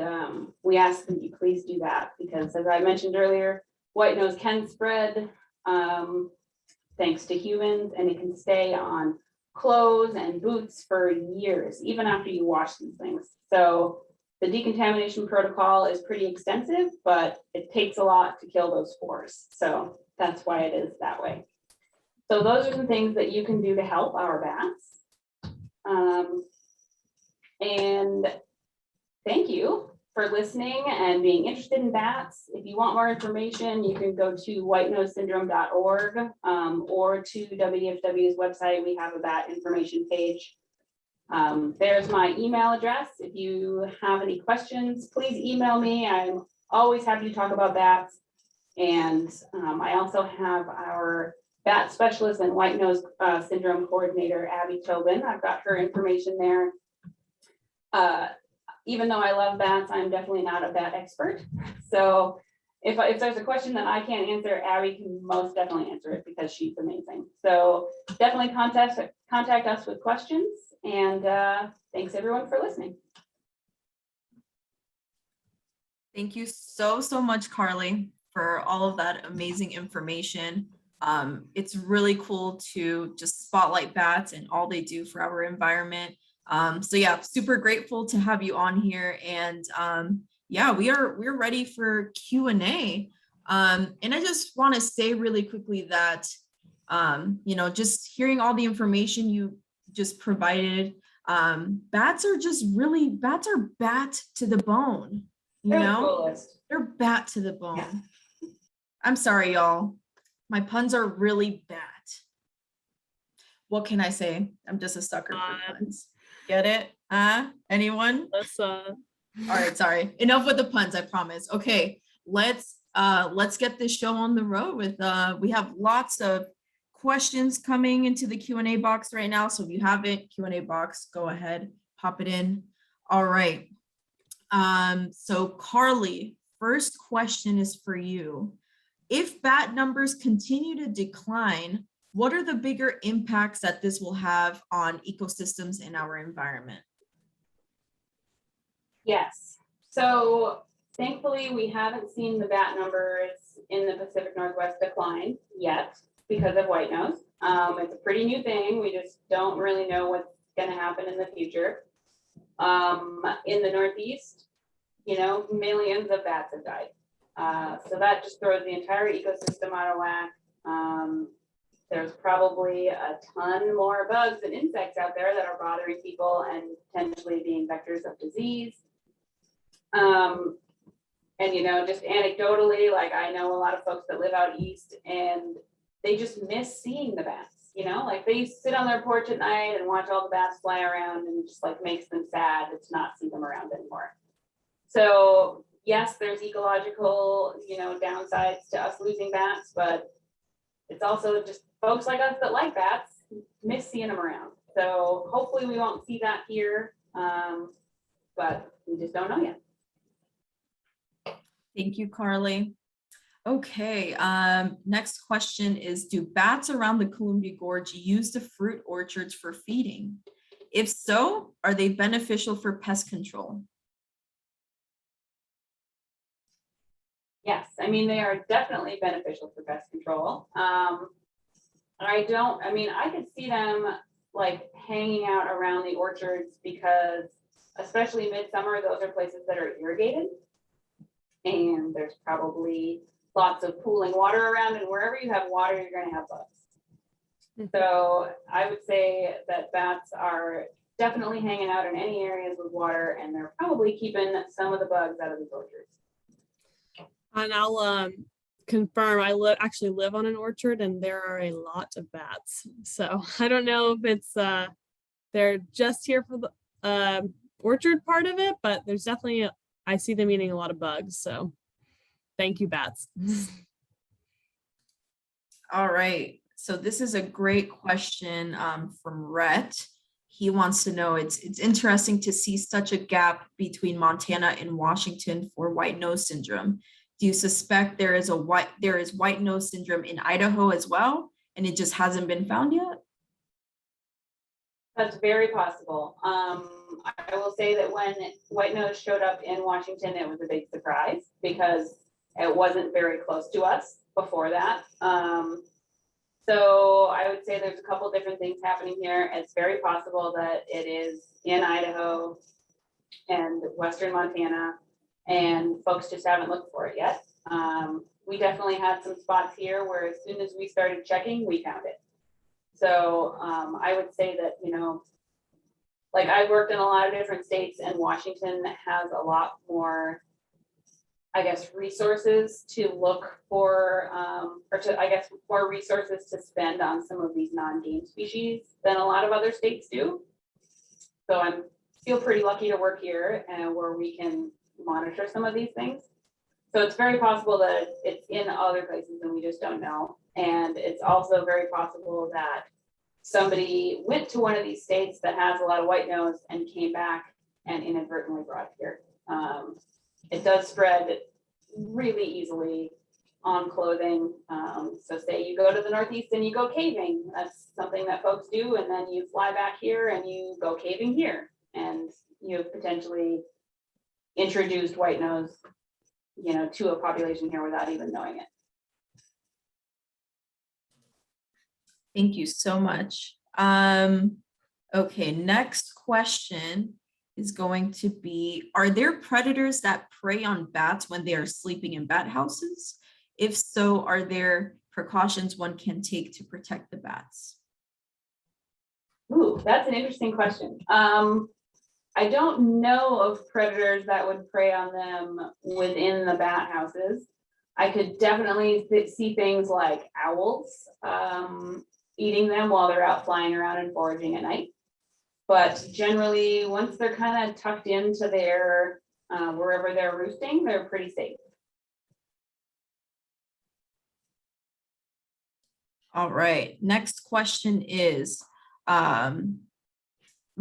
we ask that you please do that, because as I mentioned earlier, white nose can spread thanks to humans, and it can stay on clothes and boots for years, even after you wash these things. So the decontamination protocol is pretty extensive, but it takes a lot to kill those spores. So that's why it is that way. So those are some things that you can do to help our bats. And thank you for listening and being interested in bats. If you want more information, you can go to whitenosesyndrome.org or to WDFW's website. We have a bat information page. There's my email address. If you have any questions, please email me. I'm always happy to talk about bats. And I also have our bat specialist and Whitenose syndrome coordinator, Abby Tobin. I've got her information there. Even though I love bats, I'm definitely not a bat expert. So if there's a question that I can't answer, Abby can most definitely answer it, because she's amazing. So definitely contact us with questions. And thanks everyone for listening. Thank you so much, Carly, for all of that amazing information. It's really cool to just spotlight bats and all they do for our environment. So yeah, super grateful to have you on here. And yeah, we're ready for Q&A. And I just want to say really quickly that just hearing all the information you just provided, bats are bat to the bone, they're bat to the bone. Yeah. I'm sorry, y'all. My puns are really bad. What can I say? I'm just a sucker for puns. Get it? Anyone? All right, sorry. Enough with the puns, I promise. Okay, let's get this show on the road with we have lots of questions coming into the Q&A box right now. So if you have it, Q&A box, go ahead, pop it in. All right. So Carly, first question is for you. If bat numbers continue to decline, what are the bigger impacts that this will have on ecosystems in our environment? Yes. So thankfully, we haven't seen the bat numbers in the Pacific Northwest decline yet because of whitenose. It's a pretty new thing. We just don't really know what's going to happen in the future. In the Northeast, millions of bats have died. So that just throws the entire ecosystem out of whack. There's probably a ton more bugs and insects out there that are bothering people and potentially being vectors of disease. And just anecdotally, like I know a lot of folks that live out east and they just miss seeing the bats, like they sit on their porch at night and watch all the bats fly around, and it just like makes them sad to not see them around anymore. So yes, there's ecological, downsides to us losing bats, but it's also just folks like us that like bats miss seeing them around. So hopefully we won't see that here, but we just don't know yet. Thank you, Carly. Okay, next question is, do bats around the Columbia Gorge use the fruit orchards for feeding? If so, are they beneficial for pest control? Yes, they are definitely beneficial for pest control. I could see them like hanging out around the orchards because especially midsummer, those are places that are irrigated. And there's probably lots of pooling water around, and wherever you have water, you're going to have bugs. So I would say that bats are definitely hanging out in any areas with water, and they're probably keeping some of the bugs out of these orchards. And I'll confirm, I actually live on an orchard, and there are a lot of bats. So I don't know if it's they're just here for the orchard part of it, but there's definitely I see them eating a lot of bugs. So thank you, bats. All right, so this is a great question from Rhett. He wants to know, it's interesting to see such a gap between Montana and Washington for Whitenose Syndrome. Do you suspect there is Whitenose Syndrome in Idaho as well, and it just hasn't been found yet? That's very possible. I will say that when whitenose showed up in Washington, it was a big surprise because it wasn't very close to us before that. So I would say there's a couple different things happening here. It's very possible that it is in Idaho and Western Montana, and folks just haven't looked for it yet. We definitely had some spots here where as soon as we started checking, we found it. So I would say that, like I've worked in a lot of different states, and Washington has a lot more, I guess, resources to look for, more resources to spend on some of these non-game species than a lot of other states do. So I feel pretty lucky to work here and where we can monitor some of these things. So it's very possible that it's in other places and we just don't know. And it's also very possible that somebody went to one of these states that has a lot of whitenose and came back and inadvertently brought it here. It does spread really easily on clothing. So say you go to the Northeast and you go caving, that's something that folks do. And then you fly back here and you go caving here, and you've potentially introduced whitenose, to a population here without even knowing it. Thank you so much. Okay, next question is going to be, are there predators that prey on bats when they are sleeping in bat houses? If so, are there precautions one can take to protect the bats? Ooh, that's an interesting question. I don't know of predators that would prey on them within the bat houses. I could definitely see things like owls eating them while they're out flying around and foraging at night. But generally, once they're kind of tucked into their, wherever they're roosting, they're pretty safe. All right, next question is,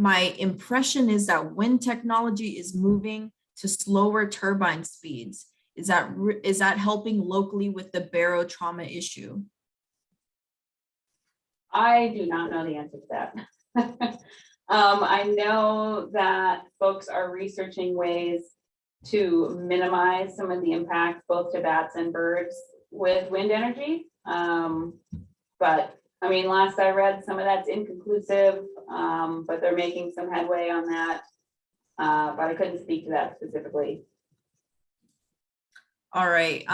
my impression is that wind technology is moving to slower turbine speeds. Is that helping locally with the barotrauma issue? I do not know the answer to that. I know that folks are researching ways to minimize some of the impact both to bats and birds with wind energy. But I mean, last I read, some of that's inconclusive, but they're making some headway on that. But I couldn't speak to that specifically. All right,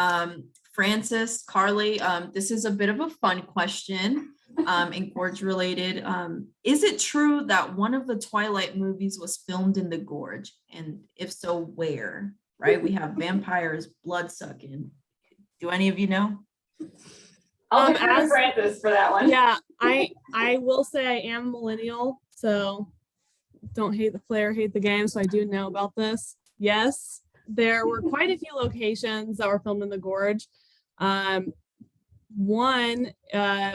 Francis, Carly, this is a bit of a fun question, and gorge related. Is it true that one of the Twilight movies was filmed in the gorge? And if so, where? Right, we have vampires, blood sucking. Do any of you know? I'll defer to Francis for that one. Yeah, I will say I am a millennial, so don't hate the player, hate the game. So I do know about this. Yes, there were quite a few locations that were filmed in the gorge. One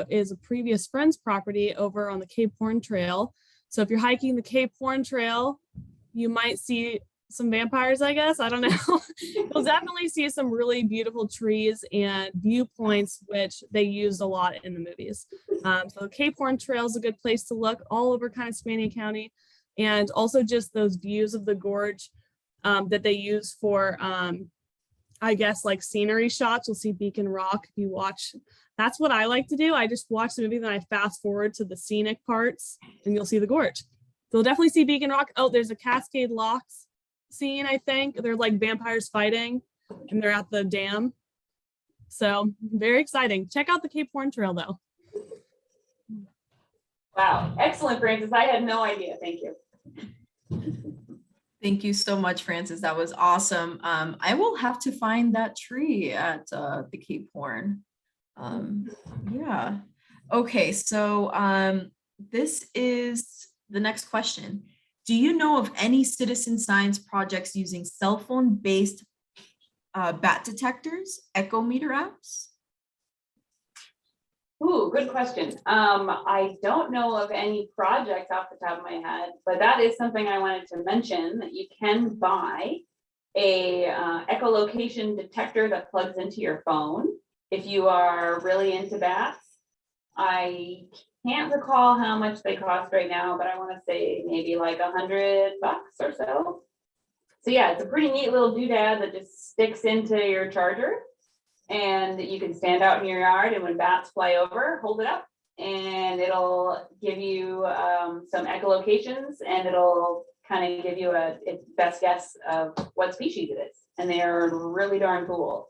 is a previous friend's property over on the Cape Horn Trail. So if you're hiking the Cape Horn Trail, you might see some vampires, I guess. I don't know. You'll definitely see some really beautiful trees and viewpoints, which they used a lot in the movies. So the Cape Horn Trail is a good place to look all over kind of Spanien County. And also just those views of the gorge that they use for, I guess, like scenery shots. You'll see Beacon Rock if you watch. That's what I like to do. I just watch the movie, then I fast forward to the scenic parts and you'll see the gorge. You'll definitely see Beacon Rock. Oh, there's a Cascade Locks scene, I think. They're like vampires fighting and they're at the dam. So very exciting. Check out the Cape Horn Trail though. Wow, excellent, Francis. I had no idea. Thank you. Thank you so much, Francis. That was awesome. I will have to find that tree at the Cape Horn. Yeah. Okay, so this is the next question. Do you know of any citizen science projects using cell phone based bat detectors, echometer apps? Ooh, good question. I don't know of any projects off the top of my head, but that is something I wanted to mention, that you can buy a echolocation detector that plugs into your phone if you are really into bats. I can't recall how much they cost right now, but I want to say maybe like $100 or so. So yeah, it's a pretty neat little doodad that just sticks into your charger. And you can stand out in your yard, and when bats fly over, hold it up and it'll give you some echolocations, and it'll kind of give you its best guess of what species it is. And they are really darn cool.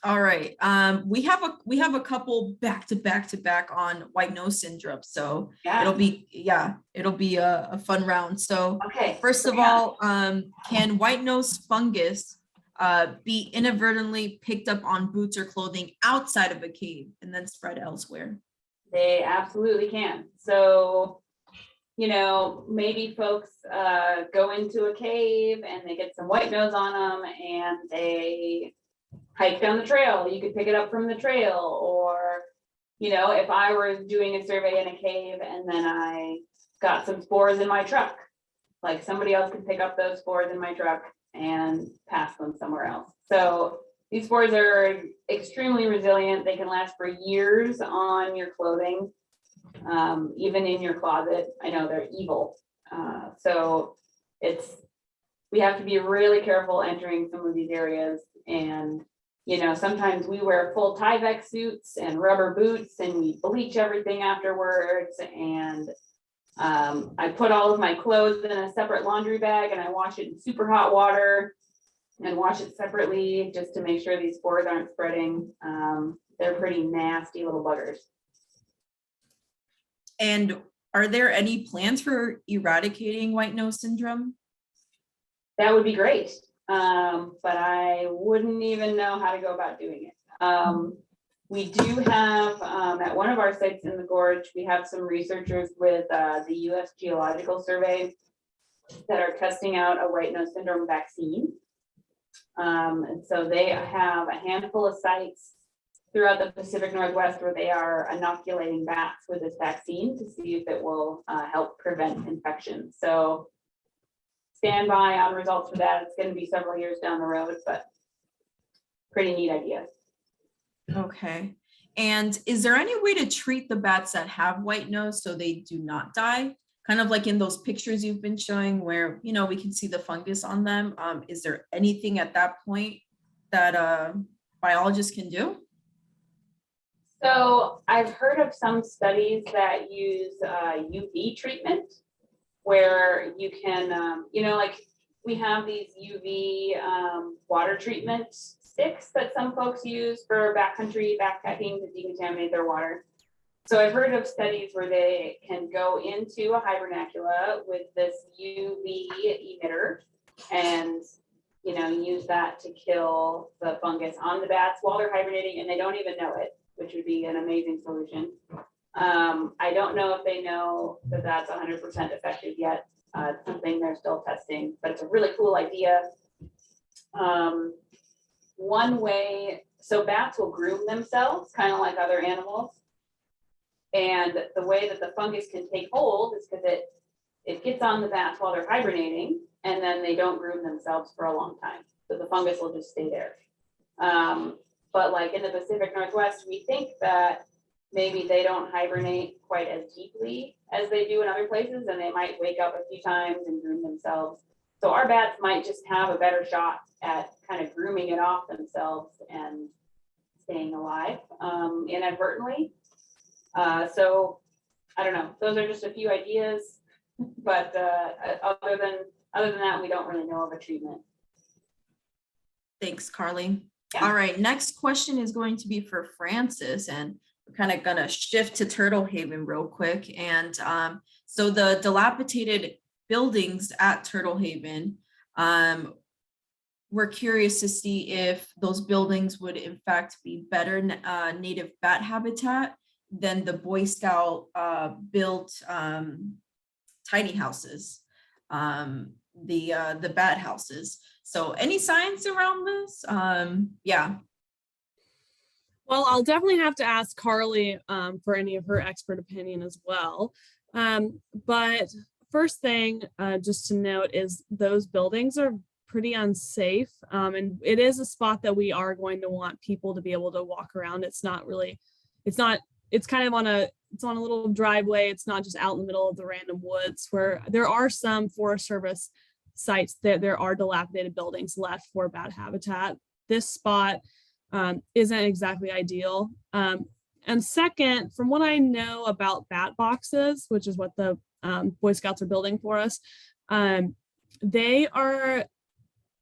All right. We have a couple back to back on Whitenose Syndrome. So Yeah. it'll be a fun round. So Okay. first of all, can white nose fungus be inadvertently picked up on boots or clothing outside of a cave and then spread elsewhere? They absolutely can. So, you know, maybe folks go into a cave and they get some white nose on them and they hike down the trail. You could pick it up from the trail. Or, you know, if I were doing a survey in a cave and then I got some spores in my truck, like somebody else could pick up those spores in my truck and pass them somewhere else. So these spores are extremely resilient. They can last for years on your clothing, even in your closet. I know they're evil. So we have to be really careful entering some of these areas. And, you know, sometimes we wear full Tyvek suits and rubber boots and we bleach everything afterwards. And I put all of my clothes in a separate laundry bag and I wash it in super hot water and wash it separately just to make sure these spores aren't spreading. They're pretty nasty little buggers. And are there any plans for eradicating Whitenose Syndrome? That would be great, but I wouldn't even know how to go about doing it. We do have, at one of our sites in the gorge, we have some researchers with the US Geological Survey that are testing out a Whitenose Syndrome vaccine. And so they have a handful of sites throughout the Pacific Northwest where they are inoculating bats with this vaccine to see if it will help prevent infection. So stand by on results for that. It's going to be several years down the road, but pretty neat idea. Okay. And is there any way to treat the bats that have white nose so they do not die? Kind of like in those pictures you've been showing where, you know, we can see the fungus on them. Is there anything at that point that biologists can do? So I've heard of some studies that use UV treatment where you can, you know, like we have these UV water treatment sticks that some folks use for backcountry backpacking to decontaminate their water. So I've heard of studies where they can go into a hibernacula with this UV emitter and, you know, use that to kill the fungus on the bats while they're hibernating and they don't even know it, which would be an amazing solution. I don't know if they know that that's 100% effective yet. It's something they're still testing, but it's a really cool idea. One way, so bats will groom themselves, kind of like other animals. And the way that the fungus can take hold is because it gets on the bats while they're hibernating, and then they don't groom themselves for a long time. So the fungus will just stay there. But like in the Pacific Northwest, we think that maybe they don't hibernate quite as deeply as they do in other places, and they might wake up a few times and groom themselves. So our bats might just have a better shot at kind of grooming it off themselves and staying alive inadvertently. So I don't know, those are just a few ideas, but other than that, we don't really know of a treatment. Thanks, Carly. Yeah. All right, next question is going to be for Francis, and we're kind of gonna shift to Turtle Haven real quick. And so the dilapidated buildings at Turtle Haven, we're curious to see if those buildings would in fact be better native bat habitat than the Boy Scout built tiny houses, the bat houses. So any science around this? Yeah. Well, I'll definitely have to ask Carly for any of her expert opinion as well. But first thing just to note is those buildings are pretty unsafe. And it is a spot that we are going to want people to be able to walk around. It's kind of on a little driveway. It's not just out in the middle of the random woods, where there are some Forest Service sites that there are dilapidated buildings left for bat habitat. This spot isn't exactly ideal. And second, from what I know about bat boxes, which is what the Boy Scouts are building for us, they are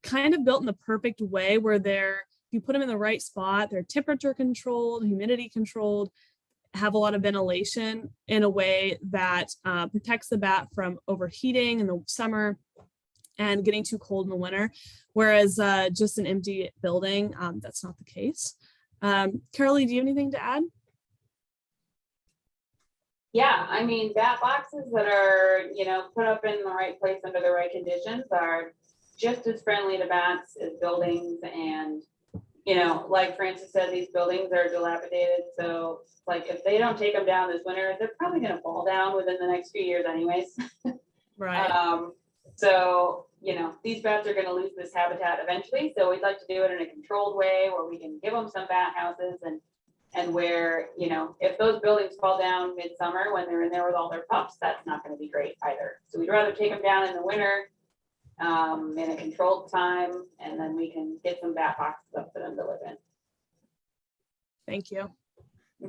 kind of built in the perfect way where if you put them in the right spot, they're temperature controlled, humidity controlled, have a lot of ventilation in a way that protects the bat from overheating in the summer and getting too cold in the winter. Whereas just an empty building, that's not the case. Carolee, do you have anything to add? Yeah, I mean, bat boxes that are, you know, put up in the right place under the right conditions are just as friendly to bats as buildings. And, you know, like Francis said, these buildings are dilapidated. So like if they don't take them down this winter, they're probably going to fall down within the next few years anyways. Right. So, you know, these bats are going to lose this habitat eventually. So we'd like to do it in a controlled way where we can give them some bat houses and where, you know, if those buildings fall down midsummer when they're in there with all their pups, that's not going to be great either. So we'd rather take them down in the winter in a controlled time, and then we can get some bat boxes up for them to live in. Thank you.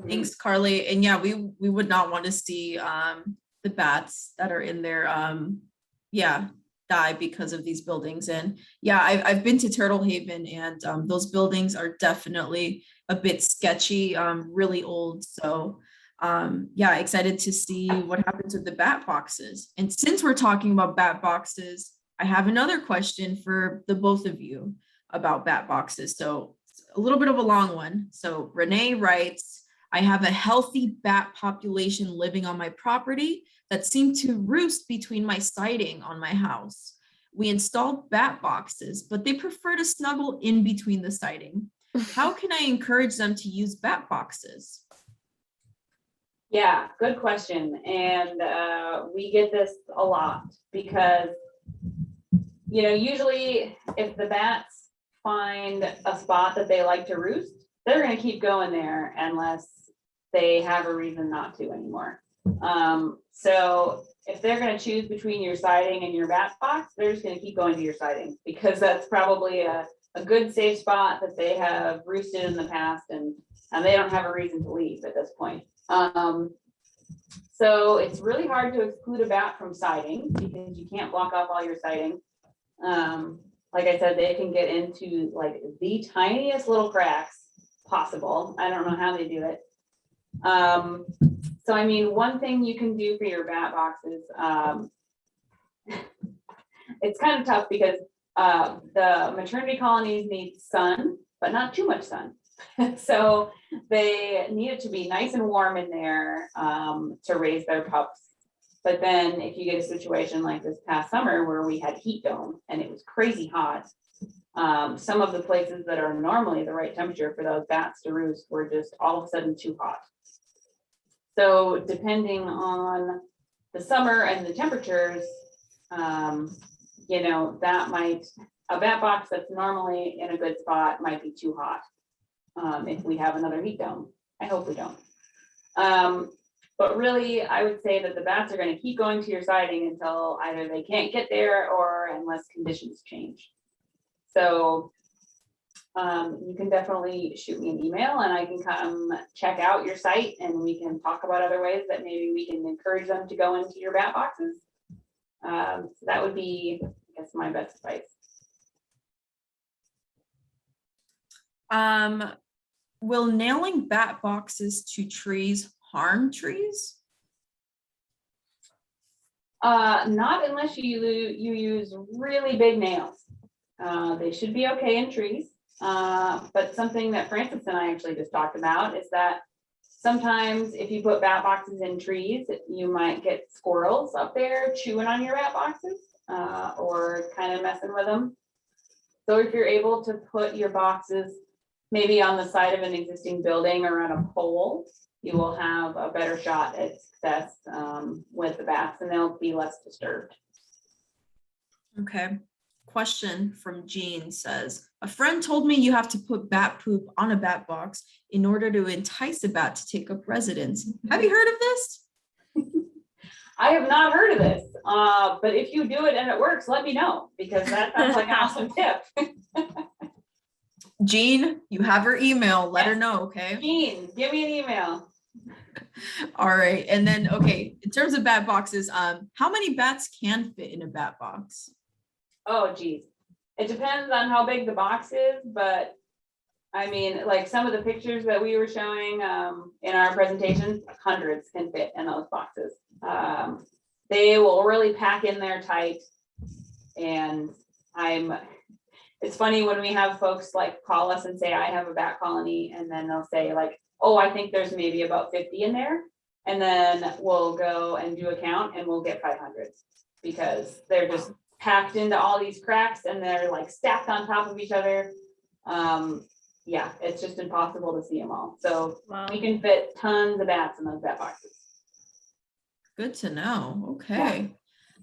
Thanks, Carly. And yeah, we would not want to see the bats that are in there die because of these buildings. And yeah, I've been to Turtle Haven, and those buildings are definitely a bit sketchy, really old. So yeah, excited to see what happens with the bat boxes. And since we're talking about bat boxes, I have another question for the both of you about bat boxes. So a little bit of a long one. So Renee writes, I have a healthy bat population living on my property that seem to roost between my siding on my house. We installed bat boxes, but they prefer to snuggle in between the siding. How can I encourage them to use bat boxes? Yeah, good question. And we get this a lot because, you know, usually if the bats find a spot that they like to roost, they're going to keep going there unless they have a reason not to anymore. So if they're going to choose between your siding and your bat box, they're just going to keep going to your siding, because that's probably a good safe spot that they have roosted in the past, and they don't have a reason to leave at this point. So it's really hard to exclude a bat from siding because you can't block off all your siding. Like I said, they can get into like the tiniest little cracks possible. I don't know how they do it. So I mean, one thing you can do for your bat boxes, it's kind of tough because the maternity colonies need sun, but not too much sun. So they need it to be nice and warm in there to raise their pups. But then if you get a situation like this past summer where we had heat dome and it was crazy hot, some of the places that are normally the right temperature for those bats to roost were just all of a sudden too hot. So depending on the summer and the temperatures, you know, that might, a bat box that's normally in a good spot might be too hot if we have another heat dome. I hope we don't. But really, I would say that the bats are going to keep going to your siding until either they can't get there or unless conditions change. So you can definitely shoot me an email and I can come check out your site and we can talk about other ways that maybe we can encourage them to go into your bat boxes. So that would be, I guess, my best advice. Will nailing bat boxes to trees harm trees? Not unless you use really big nails. They should be okay in trees. But something that Francis and I actually just talked about is that sometimes if you put bat boxes in trees, you might get squirrels up there chewing on your bat boxes or kind of messing with them. So if you're able to put your boxes maybe on the side of an existing building or on a pole, you will have a better shot at success with the bats and they'll be less disturbed. Okay. Question from Jean says, a friend told me you have to put bat poop on a bat box in order to entice a bat to take up residence. Have you heard of this? I have not heard of this, but if you do it and it works, let me know, because that sounds like an awesome tip. Jean, you have her email. Let her know, okay? Jean, give me an email. All right. And then, okay, in terms of bat boxes, how many bats can fit in a bat box? Oh, geez. It depends on how big the box is, but I mean, like some of the pictures that we were showing in our presentation, hundreds can fit in those boxes. They will really pack in there tight. And it's funny when we have folks like call us and say, I have a bat colony, and then they'll say like, oh, I think there's maybe about 50 in there. And then we'll go and do a count and we'll get 500 because they're just packed into all these cracks and they're like stacked on top of each other. Yeah, it's just impossible to see them all. So we can fit tons of bats in those bat boxes. Good to know. Okay.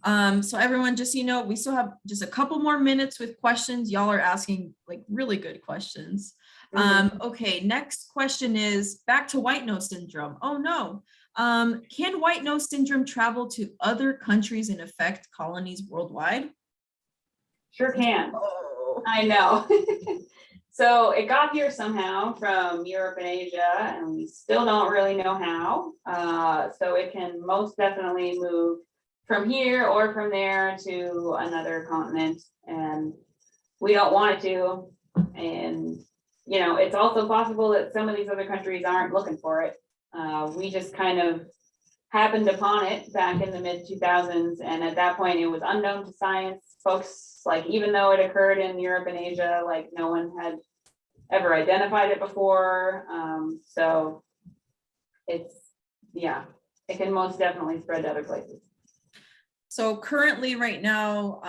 Yeah. So everyone, just so you know, we still have just a couple more minutes with questions. Y'all are asking like really good questions. Okay, next question is back to Whitenose Syndrome. Oh no. Can Whitenose Syndrome travel to other countries and affect colonies worldwide? Sure can. Oh. I know. So it got here somehow from Europe and Asia, and we still don't really know how. So it can most definitely move from here or from there to another continent, and we don't want it to. And you know, it's also possible that some of these other countries aren't looking for it. We just kind of happened upon it back in the mid 2000s. And at that point it was unknown to science. Folks, like, even though it occurred in Europe and Asia, like no one had ever identified it before. So it's, yeah, it can most definitely spread to other places. So currently right now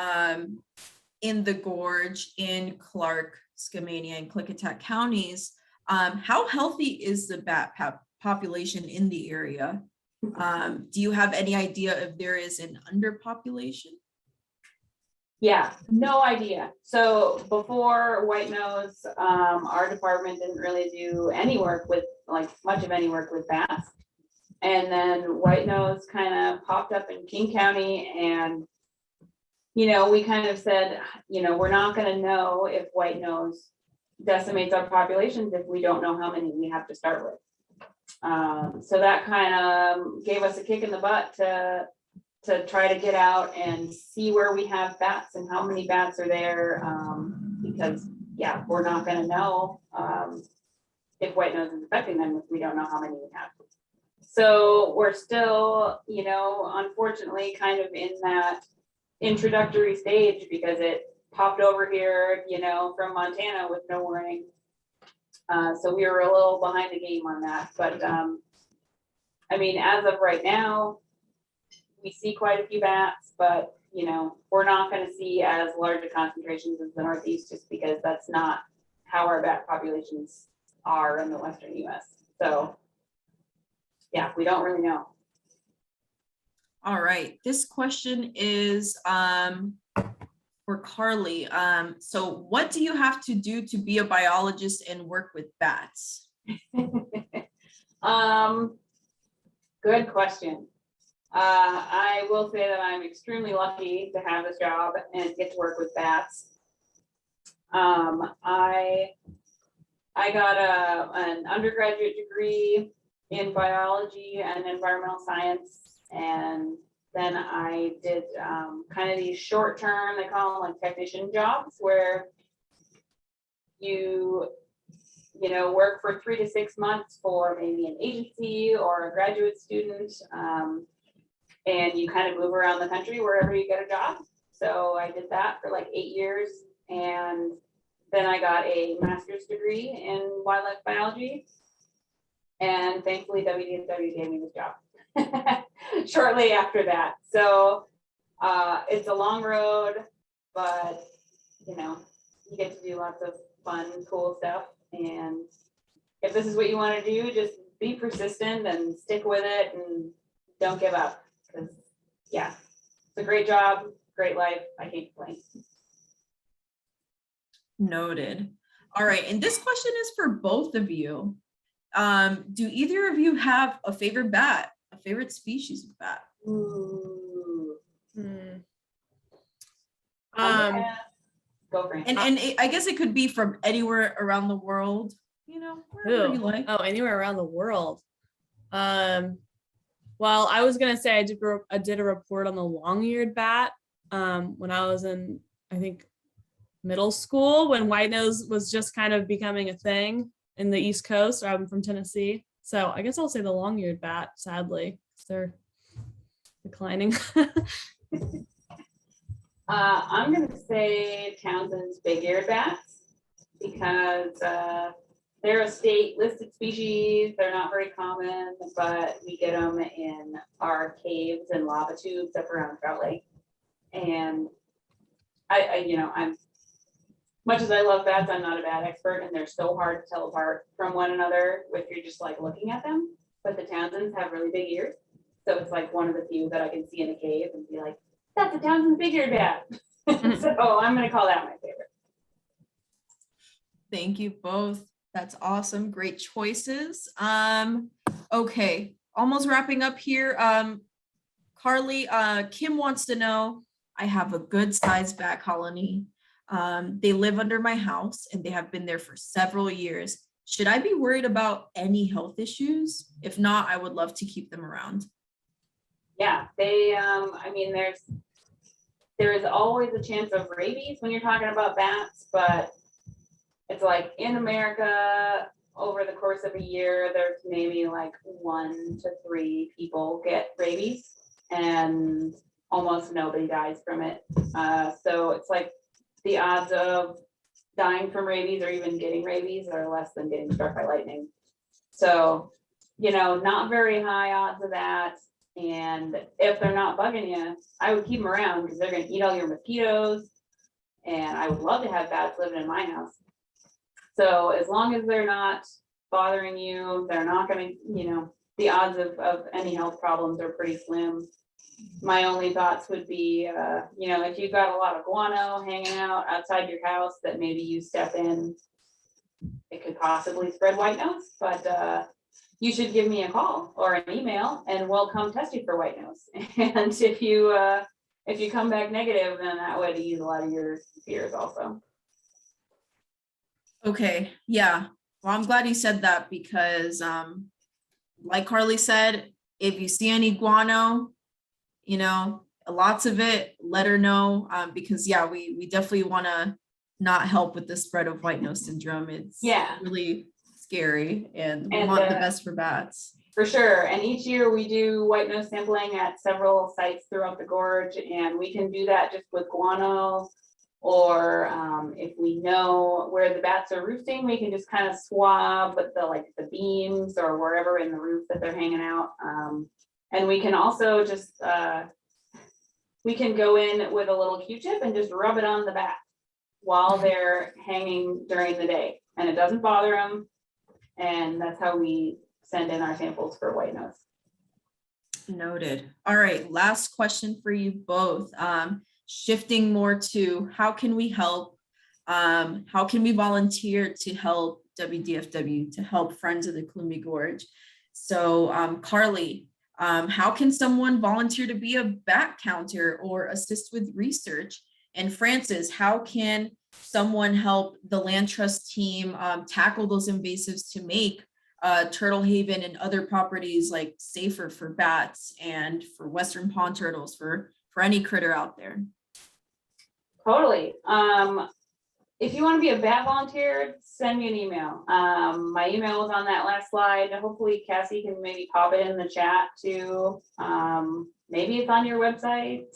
in the Gorge, in Clark, Skamania, and Klickitat counties, how healthy is the bat population in the area? Do you have any idea if there is an underpopulation? Yeah, no idea. So before Whitenose, our department didn't really do any work with, like, much of any work with bats. And then Whitenose kind of popped up in King County, and, you know, we kind of said, you know, we're not gonna know if Whitenose decimates our populations if we don't know how many we have to start with. So that kind of gave us a kick in the butt to try to get out and see where we have bats and how many bats are there. Because, yeah, we're not gonna know if Whitenose is affecting them if we don't know how many we have. So we're still, you know, unfortunately kind of in that introductory stage because it popped over here, you know, from Montana with no warning. So we were a little behind the game on that, but I mean, as of right now, we see quite a few bats, but, you know, we're not going to see as large a concentrations as the Northeast just because that's not how our bat populations are in the Western US. So yeah, we don't really know. All right, this question is for Carly. So what do you have to do to be a biologist and work with bats? Good question. I will say that I'm extremely lucky to have this job and get to work with bats. I got an undergraduate degree in biology and environmental science, and then I did kind of these short term, they call them like technician jobs, where you know, work for 3 to 6 months for maybe an agency or a graduate student. And you kind of move around the country wherever you get a job. So I did that for like 8 years. And then I got a master's degree in wildlife biology. And thankfully, WDFW gave me this job shortly after that. So it's a long road, but, you know, you get to do lots of fun, cool stuff. And if this is what you want to do, just be persistent and stick with it and don't give up. Because, yeah, it's a great job, great life. I can't complain. Noted. All right, and this question is for both of you. Do either of you have a favorite bat, a favorite species of bat? Ooh. Go for it. And I guess it could be from anywhere around the world, you know, wherever you like. Oh, anywhere around the world. Well, I was gonna say I did a report on the long-eared bat when I was in, I think, middle school, when Whitenose was just kind of becoming a thing in the East Coast. I'm from Tennessee, so I guess I'll say the long-eared bat. Sadly, because they're declining. I'm gonna say Townsend's big-eared bats because they're a state listed species. They're not very common, but we get them in our caves and lava tubes up around Trout Lake. And I you know, I'm, much as I love bats, I'm not a bat expert, and they're so hard to tell apart from one another if you're just like looking at them. But the Townsends have really big ears, so it's like one of the few that I can see in a cave and be like, that's a Townsend's big-eared bat. So I'm gonna call that my favorite. Thank you both. That's awesome. Great choices. Okay, almost wrapping up here. Carly, Kim wants to know, I have a good sized bat colony. They live under my house and they have been there for several years. Should I be worried about any health issues? If not, I would love to keep them around. Yeah, they, I mean, there is always a chance of rabies when you're talking about bats, but it's like in America, over the course of a year, there's maybe like 1 to 3 people get rabies and almost nobody dies from it. So it's like the odds of dying from rabies or even getting rabies are less than getting struck by lightning. So, you know, not very high odds of that. And if they're not bugging you, I would keep them around because they're going to eat all your mosquitoes. And I would love to have bats living in my house. So as long as they're not bothering you, they're not going to, you know, the odds of any health problems are pretty slim. my only thoughts would be, you know, if you've got a lot of guano hanging out outside your house that maybe you step in, it could possibly spread white nose, but you should give me a call or an email and we'll come test you for white nose. And if you come back negative, then that would ease a lot of your fears also. Okay, yeah. Well, I'm glad you said that because like Carly said, if you see any guano, you know, lots of it, let her know, because yeah, we definitely want to not help with the spread of Whitenose syndrome. It's really scary and we want the best for bats. For sure. And each year we do white nose sampling at several sites throughout the gorge, and we can do that just with guano, or if we know where the bats are roosting, we can just kind of swab with the beams or wherever in the roof that they're hanging out. And we can also just we can go in with a little Q-tip and just rub it on the bat while they're hanging during the day, and it doesn't bother them. And that's how we send in our samples for white nose. Noted. All right, last question for you both. Shifting more to how can we help? How can we volunteer to help WDFW, to help Friends of the Columbia Gorge? So Carly, how can someone volunteer to be a bat counter or assist with research? And Francis, how can someone help the Land Trust team tackle those invasives to make Turtle Haven and other properties like safer for bats and for Western pond turtles, for any critter out there? Totally. If you want to be a bat volunteer, send me an email. My email is on that last slide. Hopefully Cassie can maybe pop it in the chat too. Maybe it's on your website,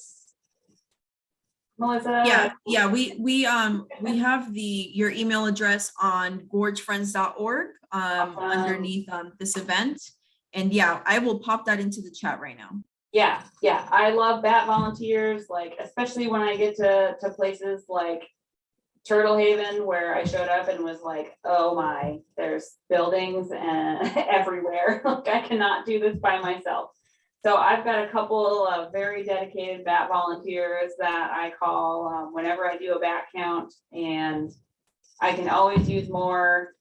Melissa. Yeah. We have your email address on gorgefriends.org underneath this event, and yeah, I will pop that into the chat right now. Yeah, I love bat volunteers, like especially when I get to places like Turtle Haven, where I showed up and was like, oh my, there's buildings and everywhere. Like I cannot do this by myself. So I've got a couple of very dedicated bat volunteers that I call whenever I do a bat count, and I can always use more.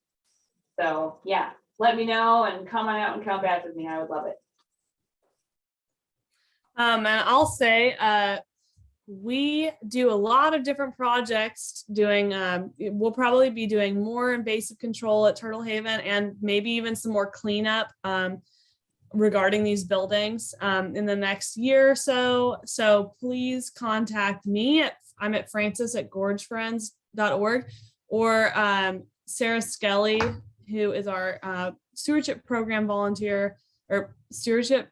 So yeah, let me know and come on out and count bats with me. I would love it. And I'll say, we do a lot of different projects doing, we'll probably be doing more invasive control at Turtle Haven and maybe even some more cleanup regarding these buildings in the next year or so. So please contact me I'm at francis@gorgefriends.org, or Sarah Skelly, who is our stewardship program volunteer or stewardship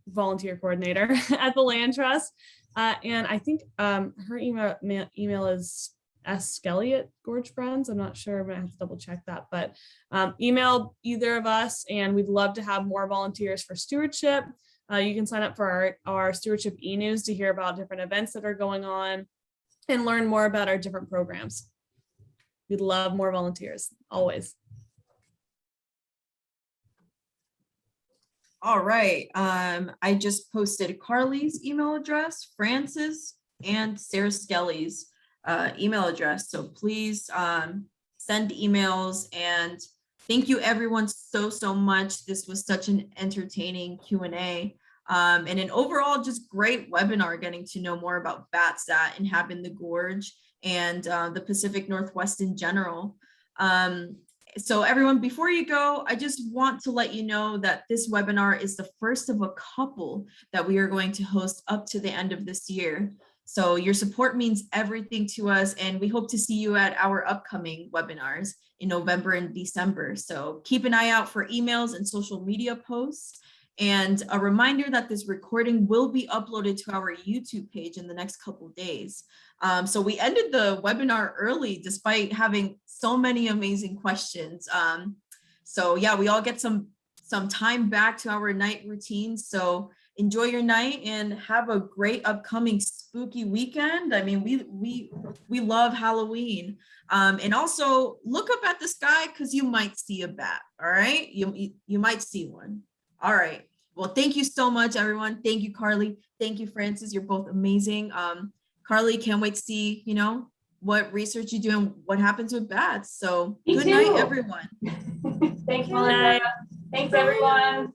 volunteer coordinator at the Land Trust. And I think her email is skelly@gorgefriends. I'm not sure, but I have to double check that, but email either of us, and we'd love to have more volunteers for stewardship. You can sign up for our stewardship e-news to hear about different events that are going on and learn more about our different programs. We'd love more volunteers, always. All right, I just posted Carly's email address, Francis, and Sarah Skelly's email address. So please send emails, and thank you everyone so much. This was such an entertaining Q&A and an overall just great webinar, getting to know more about bats that inhabit the gorge and the Pacific Northwest in general. So everyone, before you go, I just want to let you know that this webinar is the first of a couple that we are going to host up to the end of this year. So your support means everything to us, and we hope to see you at our upcoming webinars in November and December. So keep an eye out for emails and social media posts. And a reminder that this recording will be uploaded to our YouTube page in the next couple of days. So we ended the webinar early despite having so many amazing questions. So yeah, we all get some time back to our night routine. So enjoy your night and have a great upcoming spooky weekend. I mean, we love Halloween. And also look up at the sky because you might see a bat. All right, you might see one. All right. Well, thank you so much, everyone. Thank you, Carly. Thank you, Francis. You're both amazing. Carly, can't wait to see, what research you do and what happens with bats. So Me good night, too. everyone. Thanks, Good Melissa. night. Thanks, everyone.